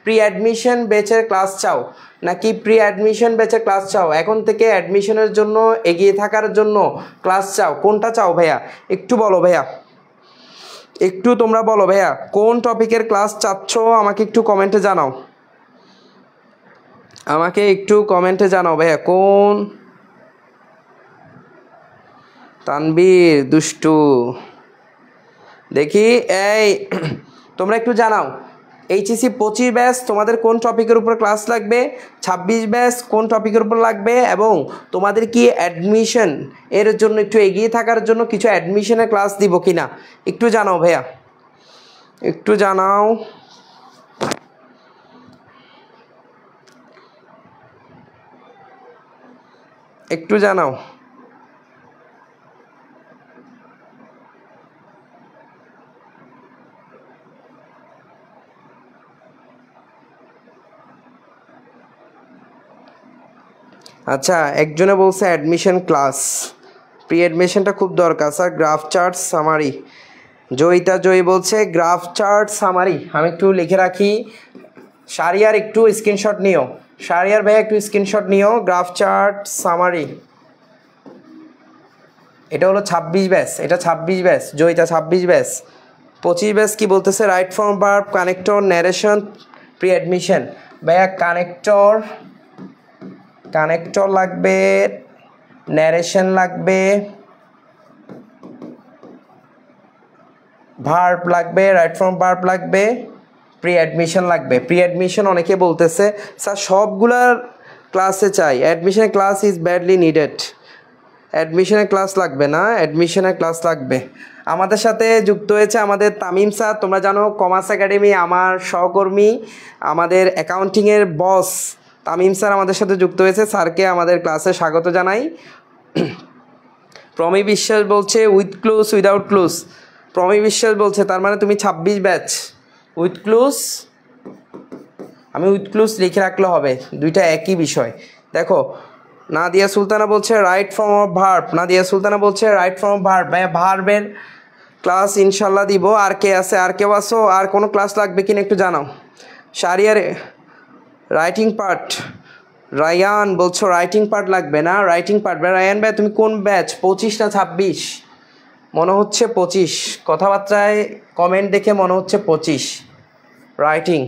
প্রি অ্যাডমিশন ব্যাচের ক্লাস চাও, নাকি প্রি অ্যাডমিশন ব্যাচের ক্লাস চাও, এখন থেকে অ্যাডমিশনের জন্য এগিয়ে থাকার জন্য ক্লাস চাও, কোনটা চাও ভাইয়া একটু বলো ভাইয়া, একটু তোমরা বলো ভাইয়া কোন টপিকের ক্লাস চাচ্ছ, আমাকে একটু কমেন্টে জানাও, ভাইয়া কোন, তানবীর দুষ্টু দেখি, এই তোমরা একটু জানাও এইচএসসি 25 ব্যাচ তোমাদের কোন টপিকের উপর ক্লাস লাগবে, 26 ব্যাচ কোন টপিকের উপর লাগবে, এবং তোমাদের কি অ্যাডমিশন এর জন্য একটু এগিয়ে থাকার জন্য কিছু অ্যাডমিশনের ক্লাস দিব কিনা একটু জানাও ভাইয়া, একটু জানাও। আচ্ছা একজনে বলছে অ্যাডমিশন ক্লাস, প্রি অ্যাডমিশনটা খুব দরকার স্যার, গ্রাফ চার্ট সামারি, জয়ী বলছে গ্রাফ চার্ট সামারি, আমি একটু লিখে রাখি। শারিয়ার একটু স্ক্রিনশট নিও, শারিয়ার ভাই একটু স্ক্রিনশট নিও, গ্রাফ চার্ট সামারি, এটা হলো 26 ব্যাচ, এটা 26 ব্যাচ, জয়িতা 26 ব্যাচ। 25 ব্যাচ কি বলতেছে, right form verb, connector, narration, pre admission. ভাইয়া কানেক্টর লাগবে, ন্যারেশন লাগবে, ভার্ব লাগবে, রাইট ফর্ম ভার্ব লাগবে, প্রি অ্যাডমিশন লাগবে। প্রি অ্যাডমিশন অনেকে বলতেছে স্যার সবগুলার ক্লাসে চাই, অ্যাডমিশনের ক্লাস ইজ ব্যাডলি নিডেড, অ্যাডমিশনের ক্লাস লাগবে না, অ্যাডমিশনের ক্লাস লাগবে। আমাদের সাথে যুক্ত হয়েছে আমাদের তামিম স্যার, তোমরা জানো কমার্স একাডেমি আমার সহকর্মী, আমাদের অ্যাকাউন্টিংয়ের বস তামিম স্যার আমাদের সাথে যুক্ত হয়েছে, স্যারকে আমাদের ক্লাসে স্বাগত জানাই। প্রমি বিশ্বাস বলছে with clues without clues. Promi বিশ্বাস বলছে তার মানে তুমি 26 ব্যাচ। উইথ ক্লুজ, আমি উইথ ক্লুজ লিখে রাখলে হবে, দুইটা একই বিষয়। দেখো নাদিয়া সুলতানা বলছে right form of verb. Nadia Sultana বলছে রাইট ফর্ম অফ ভার্ব। ভার্বের ক্লাস ইনশাল্লাহ দিব। আর কে আছে, আর কেউ আসো, আর কোনো ক্লাস লাগবে কিনা একটু জানাও। শারিয়ার রাইটিং পার্ট, রায়ান বলছো রাইটিং পার্ট লাগবে না, রাইটিং পার্ট। রায়ান ভাই তুমি কোন ব্যাচ, 25 না 26? মনে হচ্ছে 25, কথাবার্তায় কমেন্ট দেখে মনে হচ্ছে 25 রাইটিং।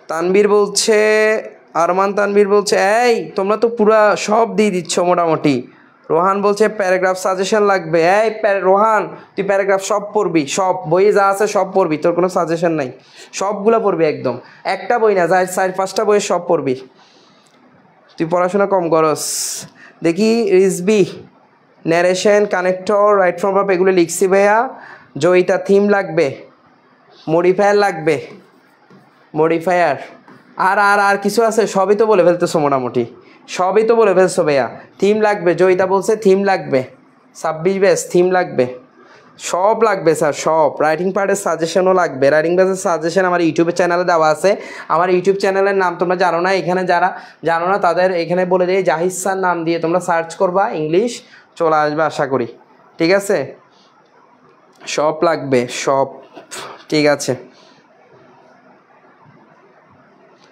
তানবীর বলছে, আরমান তানবীর বলছে এই তোমরা তো পুরা সব দিয়ে দিচ্ছ মোটামুটি। রোহান বলছে প্যারাগ্রাফ সাজেশন লাগবে। এই রোহান তুই প্যারাগ্রাফ সব পড়বি, সব বইয়ে যা আছে সব পড়বি, তোর কোনো সাজেশন নাই, সবগুলো পড়বি একদম, একটা বই না, যাই 4-5টা বইয়ে সব পড়বি, তুই পড়াশোনা কম করস। দেখি Rizvi narration connector right from verb এগুলো লিখছি ভাইয়া। জয়িতা থিম লাগবে, মডিফায়ার লাগবে, মডিফায়ার আর আর আর কিছু আছে, সবই তো বলে ফেলতেছো মোটামুটি, সবই তো বলে ফেলছো ভাইয়া। থিম লাগবে, জয়িতা বলছে থিম লাগবে, 26 ব্যাচ থিম লাগবে, সব লাগবে স্যার সব। রাইটিং পার্টের সাজেশনও লাগবে। রাইটিং পার্টের সাজেশন আমার ইউটিউবের চ্যানেলে দেওয়া আছে। আমার ইউটিউব চ্যানেলের নাম তোমরা জানো না, এখানে যারা জানো না তাদের এখানে বলে দিই, জাহিদ স্যার নাম দিয়ে তোমরা সার্চ করবা, ইংলিশ চলে আসবে আশা করি, ঠিক আছে? সব লাগবে সব, ঠিক আছে।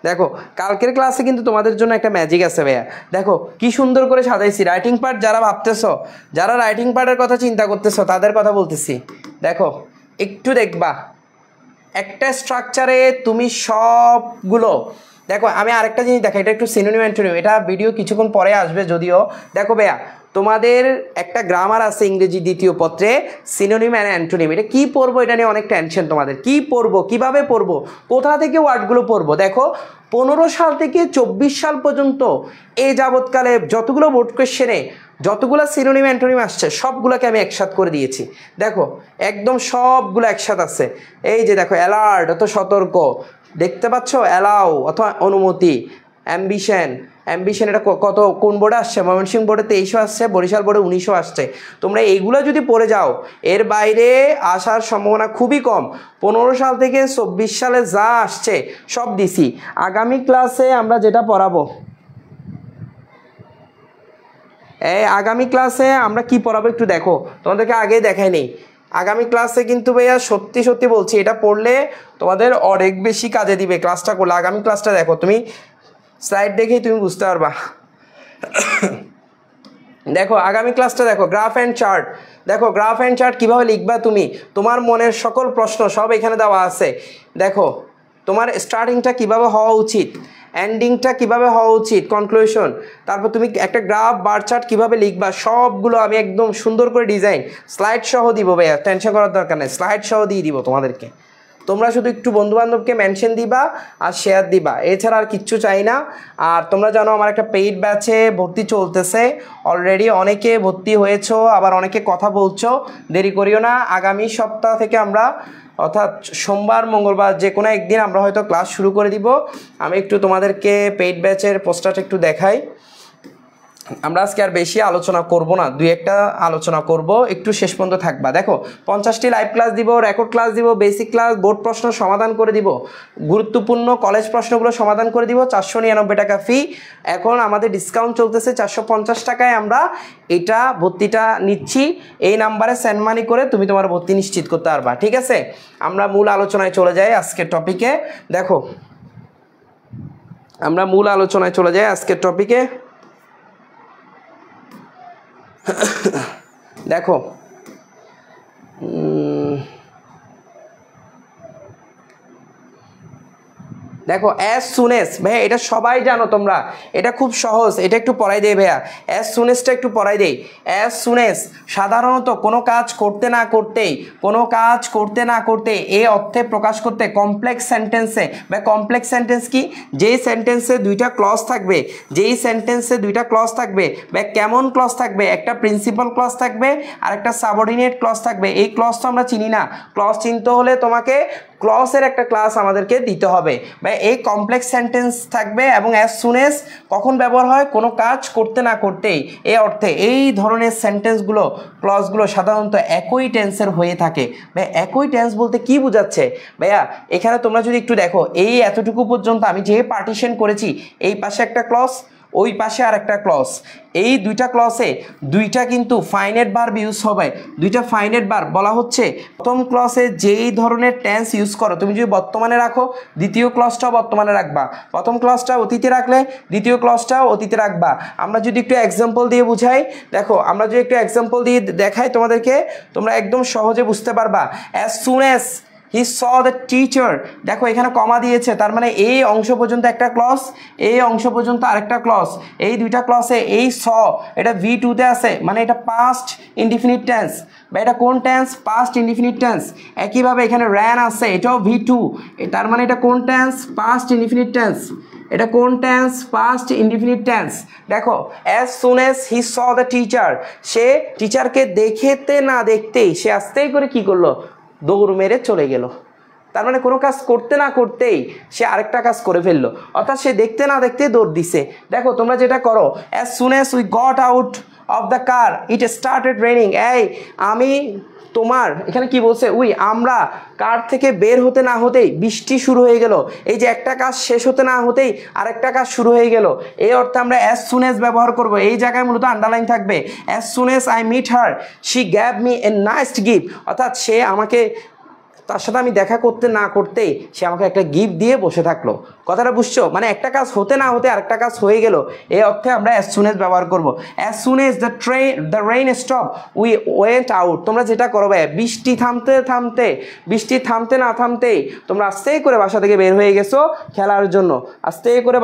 দেখো কালকের ক্লাসে কিন্তু তোমাদের জন্য একটা ম্যাজিক আছে ভাইয়া। দেখো কি সুন্দর করে সাজাইছি। রাইটিং পার্ট যারা ভাবতেছো, যারা রাইটিং পার্টের কথা চিন্তা করতেছো তাদের কথা বলতেছি। দেখো একটু দেখবা একটা স্ট্রাকচারে তুমি সবগুলো, দেখো আমি আরেকটা জিনিস দেখা, এটা একটু সিনোনিম অ্যান্টোনিম, এটা ভিডিও কিছুক্ষণ পরে আসবে যদিও। দেখো ভাইয়া তোমাদের একটা গ্রামার আছে ইংরেজি দ্বিতীয় পত্রে, সিনোনিম অ্যান্ড অ্যান্টোনিম। এটা কী পড়বো এটা নিয়ে অনেক টেনশন তোমাদের, কী পড়বো, কীভাবে পড়বো, কোথা থেকে ওয়ার্ডগুলো পড়বো। দেখো 15 সাল থেকে 24 সাল পর্যন্ত এ যাবৎকালে যতগুলো বোর্ড কোয়েশ্চেনে যতগুলো সিনোনিম অ্যান্টোনিম আসছে সবগুলোকে আমি একসাথ করে দিয়েছি। দেখো একদম সবগুলো একসাথ আছে। এই যে দেখো অ্যালার্ট অত সতর্ক, দেখতে পাচ্ছ, অ্যালাউ অথবা অনুমতি, অ্যাম্বিশন, অ্যাম্বিশন এটা কত কোন বোর্ডে আসছে, ময়মনসিংহ বোর্ডে 2300 আসছে, বরিশাল বোর্ডে 1900 আসছে। তোমরা এইগুলো যদি পড়ে যাও এর বাইরে আসার সম্ভাবনা খুবই কম। 15 সাল থেকে 24 সালে যা আসছে সব দিছি। আগামী ক্লাসে আমরা যেটা পড়াবো, আগামী ক্লাসে আমরা কি পড়াবো একটু দেখো, তোমাদেরকে আগেই দেখাই নেই। আগামী ক্লাসে কিন্তু ভাইয়া সত্যি সত্যি বলছি, এটা পড়লে তোমাদের অনেক বেশি কাজে দিবে ক্লাসটা করলে। আগামী ক্লাসটা দেখো, তুমি স্লাইড দেখেই তুমি বুঝতে পারবা। দেখো আগামী ক্লাসটা দেখো, গ্রাফ অ্যান্ড চার্ট। দেখো গ্রাফ অ্যান্ড চার্ট কীভাবে লিখবা তুমি, তোমার মনের সকল প্রশ্ন সব এখানে দেওয়া আছে। দেখো তোমার স্টার্টিংটা কিভাবে হওয়া উচিত, এন্ডিংটা কিভাবে হওয়া উচিত, কনক্লুশন, তারপর তুমি একটা গ্রাফ বার চার্ট কীভাবে লিখবা, সবগুলো আমি একদম সুন্দর করে ডিজাইন স্লাইড সহ দিব ভাইয়া, টেনশন করার দরকার নেই, স্লাইড সহ দিয়ে দিব তোমাদেরকে। তোমরা শুধু একটু বন্ধুবান্ধবকে মেনশন দিবা আর শেয়ার দিবা, এছাড়া আর কিচ্ছু চাই না। আর তোমরা জানো আমার একটা পেইড ব্যাচে ভর্তি চলতেছে অলরেডি, অনেকে ভর্তি হয়েছো, আবার অনেকে কথা বলছো, দেরি করিও না। আগামী সপ্তাহ থেকে আমরা অর্থাৎ সোমবার মঙ্গলবার যে কোনো একদিন আমরা হয়তো ক্লাস শুরু করে দিব। আমি একটু তোমাদেরকে পেইড ব্যাচের পোস্টারটা একটু দেখাই। আমরা আজকে আর বেশি আলোচনা করব না, দুই একটা আলোচনা করব, একটু শেষ পর্যন্ত থাকবা। দেখো 50টি লাইভ ক্লাস দিব, রেকর্ড ক্লাস দিব, বেসিক ক্লাস, বোর্ড প্রশ্ন সমাধান করে দিব, গুরুত্বপূর্ণ কলেজ প্রশ্নগুলো সমাধান করে দিব। 499 টাকা ফি। এখন আমাদের ডিসকাউন্ট চলতেছে, 450 টাকায় আমরা এটা ভর্তিটা নিচ্ছি। এই নাম্বারে সেন্ড মানি করে তুমি তোমার ভর্তি নিশ্চিত করতে পারবা, ঠিক আছে? আমরা মূল আলোচনায় চলে যাই আজকের টপিকে। দেখো আমরা মূল আলোচনায় চলে যাই আজকের টপিকে। দেখো দেখো অ্যাজ সুন এস, ভাইয়া এটা সবাই জানো তোমরা, এটা খুব সহজ, এটা একটু পড়াই দেই ভাইয়া। অ্যাজ সুন এসটা একটু পড়াই দেই। অ্যাজ সুন এস সাধারণত কোনো কাজ করতে না করতেই, কোনো কাজ করতে না করতে এ অর্থে প্রকাশ করতে কমপ্লেক্স সেন্টেন্সে, বা কমপ্লেক্স সেন্টেন্স কি, যেই সেন্টেন্সে দুইটা ক্লজ থাকবে, যেই সেন্টেন্সে দুইটা ক্লজ থাকবে, বা কেমন ক্লজ থাকবে, একটা প্রিন্সিপাল ক্লজ থাকবে আর একটা সাবঅর্ডিনেট ক্লজ থাকবে। এই ক্লজ তো আমরা চিনি না, ক্লজ চিনতে হলে তোমাকে ক্লসের একটা ক্লাস আমাদেরকে দিতে হবে। বা এই কমপ্লেক্স সেন্টেন্স থাকবে এবং অ্যাজ সুন এজ কখন ব্যবহার হয়, কোনো কাজ করতে না করতেই, এই অর্থে এই ধরনের সেন্টেন্সগুলো ক্লজগুলো সাধারণত একই টেন্সের হয়ে থাকে। ভাই একই টেন্স বলতে কি বোঝাচ্ছে ভাইয়া, এখানে তোমরা যদি একটু দেখো এই এতটুকু পর্যন্ত আমি যে পার্টিশন করেছি, এই পাশে একটা ক্লজ, ওই পাশে আর একটা ক্লজ, এই দুইটা ক্লসে দুইটা কিন্তু ফাইনাইট ভার্ব ইউজ হবে। দুইটা ফাইনাইট ভার্ব বলা হচ্ছে প্রথম ক্লসে যেই ধরনের টেন্স ইউজ করো, তুমি যদি বর্তমানে রাখো দ্বিতীয় ক্লসটাও বর্তমানে রাখবা, প্রথম ক্লসটা অতীতে রাখলে দ্বিতীয় ক্লসটাও অতীতে রাখবা। আমরা যদি একটু এক্সাম্পল দিয়ে বুঝাই, দেখো আমরা যদি একটু এক্সাম্পল দিয়ে দেখাই তোমাদেরকে, তোমরা একদম সহজে বুঝতে পারবা। As soon as he saw the teacher, দেখো এখানে কমা দিয়েছে, তার মানে এই অংশ পর্যন্ত একটা ক্লজ, এই অংশ পর্যন্ত আরেকটা ক্লজ, এই দুইটা ক্লসে এই স এটা V2-তে আছে, মানে এটা পাস্ট ইনডিফিনিট টেন্স। বা এটা কোন টেন্স? Past indefinite tense. একইভাবে এখানে র্যান আছে, এটাও V2, তার মানে এটা কোন টেন্স? Past indefinite tense. এটা কোন টেন্স? Past indefinite tense. দেখো as soon as he saw the teacher, সে টিচারকে দেখতে না দেখতেই সে আস্তেই করে কি করলো? দৌড় মেরে চলে গেল। তার মানে কোনো কাজ করতে না করতেই সে আরেকটা কাজ করে ফেললো, অর্থাৎ সে দেখতে না দেখতেই দৌড় দিছে। দেখো তোমরা যেটা করো, as soon as we got out of the car it started raining, এই আমি তোমার, এখানে কি বলছে? উই আমরা কার থেকে বের হতে না হতেই বৃষ্টি শুরু হয়ে গেল। এই যে একটা কাজ শেষ হতে না হতেই আরেকটা কাজ শুরু হয়ে গেল, এই অর্থে আমরা অ্যাজ সুন অ্যাজ ব্যবহার করব। এই জায়গায় মূলত আন্ডারলাইন থাকবে, as soon as I meet her she gave me a nice gift, অর্থাৎ সে আমাকে, তার সাথে আমি দেখা করতে না করতেই সে আমাকে একটা গিফট দিয়ে বসে থাকলো। কথাটা বুঝছো? মানে একটা কাজ হতে না হতে আরেকটা কাজ হয়ে গেল, এই অর্থে আমরা অ্যাজ সুন অ্যাজ ব্যবহার করব। As soon as the rain stop we went out, তোমরা যেটা করো ভাই, বৃষ্টি থামতে না থামতেই তোমরা আস্তে করে বাসা থেকে বের হয়ে গেছো খেলার জন্য, আস্তে করে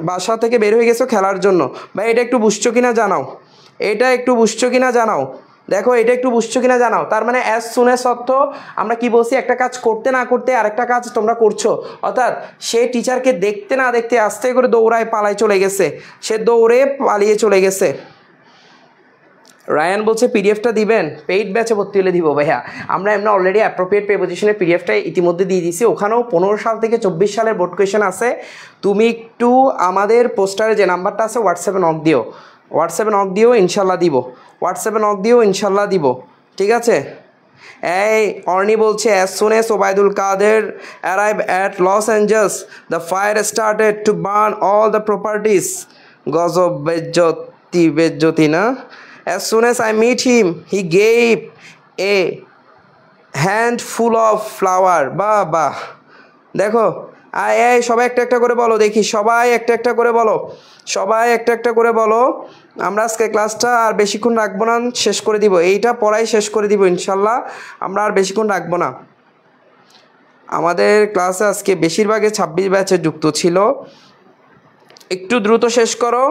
বাসা থেকে বের হয়ে গেছো খেলার জন্য। ভাই এটা একটু বুঝছো কিনা জানাও, এটা একটু বুঝছো কিনা জানাও। দেখো এটা একটু বুঝছো কিনা জানাও। তার মানে অ্যাজ সুন অ্যাজ অর্থ আমরা কি বলছি? একটা কাজ করতে না করতে আরেকটা কাজ তোমরা করছো, অর্থাৎ সে টিচারকে দেখতে না দেখতে আস্তে করে দৌড়ায় পালিয়ে চলে গেছে, সে দৌড়ে পালিয়ে চলে গেছে। রায়ান বলছে পিডিএফটা দিবেন, পেইড ব্যাচে ভর্তি হলে দিব ভাইয়া। আমরা এমনি অলরেডি অ্যাপ্রোপ্রিয়েট প্রিপোজিশনের পিডিএফটা ইতিমধ্যে দিয়ে দিয়েছি, ওখানেও 15 সাল থেকে 24 সালের বোর্ড কোয়েশন আছে। তুমি একটু আমাদের পোস্টারে যে নাম্বারটা আছে হোয়াটসঅ্যাপে নক দিও, ইনশাল্লাহ দিব। ইনশাল্লাহ দিব, ঠিক আছে? এই অর্নি বলছে as soon as Obaidul Quader arrive at Los Angeles the fire started to burn all the properties. গজব, বেজ্জতি না? As soon as I meet him he gave a handful of flower. বাহ, দেখো এই সবাই একটা একটা করে বলো দেখি, সবাই একটা একটা করে বলো। আমরা আজকে ক্লাসটা আর বেশিক্ষণ রাখবো না, শেষ করে দিব, এইটা পড়াই শেষ করে দিব ইনশাল্লাহ। আমরা আর বেশিক্ষণ রাখবো না। আমাদের ক্লাসে আজকে বেশিরভাগে 26 ব্যাচে যুক্ত ছিল, একটু দ্রুত শেষ করো।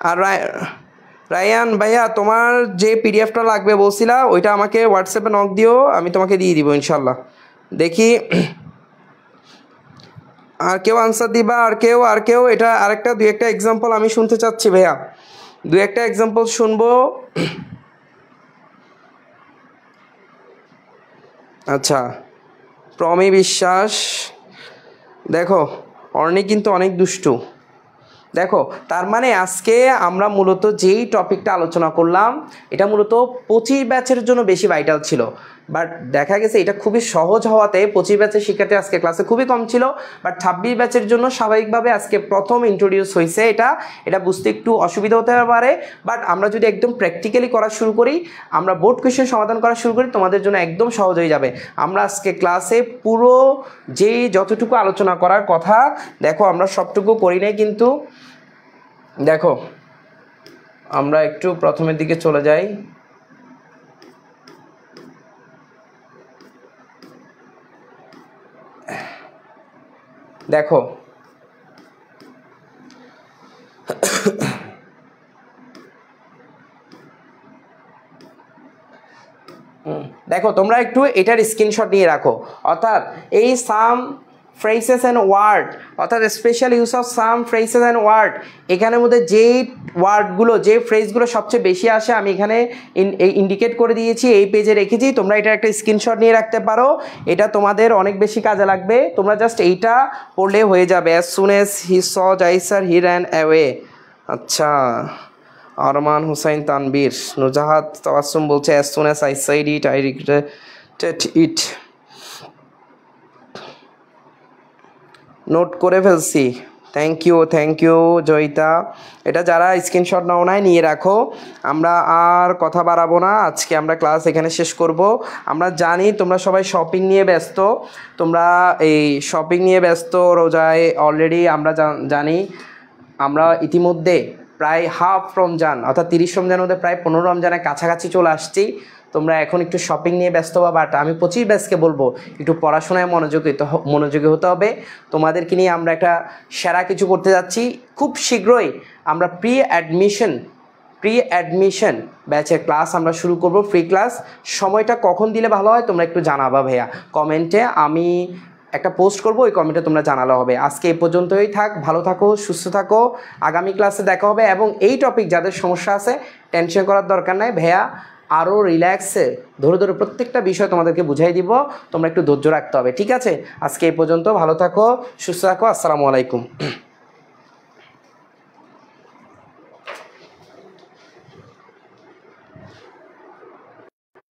আর রায়ান ভাইয়া তোমার যে পিডিএফটা লাগবে বলছিলা, ওইটা আমাকে হোয়াটসঅ্যাপে নক দিও, আমি তোমাকে দিয়ে দিব ইনশাল্লাহ। দেখি আর কেউ আনসার দিবা? আর কেউ এটা আরেকটা 2-1টা এক্সাম্পল আমি শুনতে চাচ্ছি ভাইয়া, 2-1টা এক্সাম্পল শুনবো। আচ্ছা, প্রমি বিশ্বাস, দেখো অর্নি কিন্তু অনেক দুষ্টু। দেখো তার মানে আজকে আমরা মূলত যেই টপিকটা আলোচনা করলাম এটা মূলত 25 ব্যাচের জন্য বেশি ভাইটাল ছিল, বাট দেখা গেছে এটা খুবই সহজ হওয়াতে 25 ব্যাচের শিক্ষার্থী আজকে ক্লাসে খুবই কম ছিল। বাট 26 ব্যাচের জন্য স্বাভাবিকভাবে আজকে প্রথম ইন্ট্রোডিউস হয়েছে, এটা বুঝতে একটু অসুবিধা হতে পারে। বাট আমরা যদি একদম প্র্যাকটিক্যালি করা শুরু করি, আমরা বোর্ড কোয়েশ্চেন সমাধান করা শুরু করি, তোমাদের জন্য একদম সহজ হয়ে যাবে। আমরা আজকে ক্লাসে পুরো যতটুকু আলোচনা করার কথা, দেখো আমরা সবটুকু করি নাই কিন্তু। দেখো আমরা একটু প্রথমের দিকে চলে যাই। দেখো তোমরা একটু এটার স্ক্রিনশট নিয়ে রাখো, অর্থাৎ এই সাম phrases and word অর্থাৎ special use of some phrases and word এখানের মধ্যে যেই ওয়ার্ডগুলো যে ফ্রেজগুলো সবচেয়ে বেশি আসে আমি এখানে ইন্ডিকেট করে দিয়েছি, এই পেজে রেখেছি। তোমরা এটা একটা স্ক্রিনশট নিয়ে রাখতে পারো, এটা তোমাদের অনেক বেশি কাজে লাগবে। তোমরা জাস্ট এইটা পড়লে হয়ে যাবে। as soon as he saw Jaisar he ran away। আচ্ছা, আরমান হুসাইন তানবীর, নুজাহাত তাবাসসুম বলছে as soon as I said it I regretted it। Note করে ফেলছি। Thank you Joyita. এটা যারা স্ক্রিনশট নাও নাই নিয়ে রাখো। আমরা আর কথা বাড়াবো না, আজকে আমরা ক্লাস এখানে শেষ করব। আমরা জানি তোমরা সবাই শপিং নিয়ে ব্যস্ত, তোমরা এই শপিং নিয়ে ব্যস্ত রোজায় অলরেডি। আমরা জানি আমরা ইতিমধ্যে প্রায় হাফ রমজান অর্থাৎ 30 রমজানের মধ্যে প্রায় 15 রমজানের কাছাকাছি চলে আসছি। তোমরা এখন একটু শপিং নিয়ে ব্যস্ত বা, বাট আমি 25 ব্যাচকে বলবো একটু পড়াশোনায় মনোযোগী হতে হবে। তোমাদেরকে নিয়ে আমরা একটা সেরা কিছু করতে যাচ্ছি। খুব শীঘ্রই আমরা প্রি অ্যাডমিশন ব্যাচের ক্লাস আমরা শুরু করব, ফ্রি ক্লাস। সময়টা কখন দিলে ভালো হয় তোমরা একটু জানাবা ভাইয়া কমেন্টে। আমি একটা পোস্ট করব, ওই কমেন্টে তোমরা জানালে হবে। আজকে এই পর্যন্তই থাক, ভালো থাকো, সুস্থ থাকো। আগামী ক্লাসে দেখা হবে। এবং এই টপিক যাদের সমস্যা আছে টেনশন করার দরকার নাই ভাইয়া, আরও রিল্যাক্সে ধরে প্রত্যেকটা বিষয় তোমাদেরকে বুঝাই দিব। তোমরা একটু ধৈর্য রাখতে হবে, ঠিক আছে? আজকে এই পর্যন্ত, ভালো থাকো, সুস্থ থাকো। আসসালামু আলাইকুম।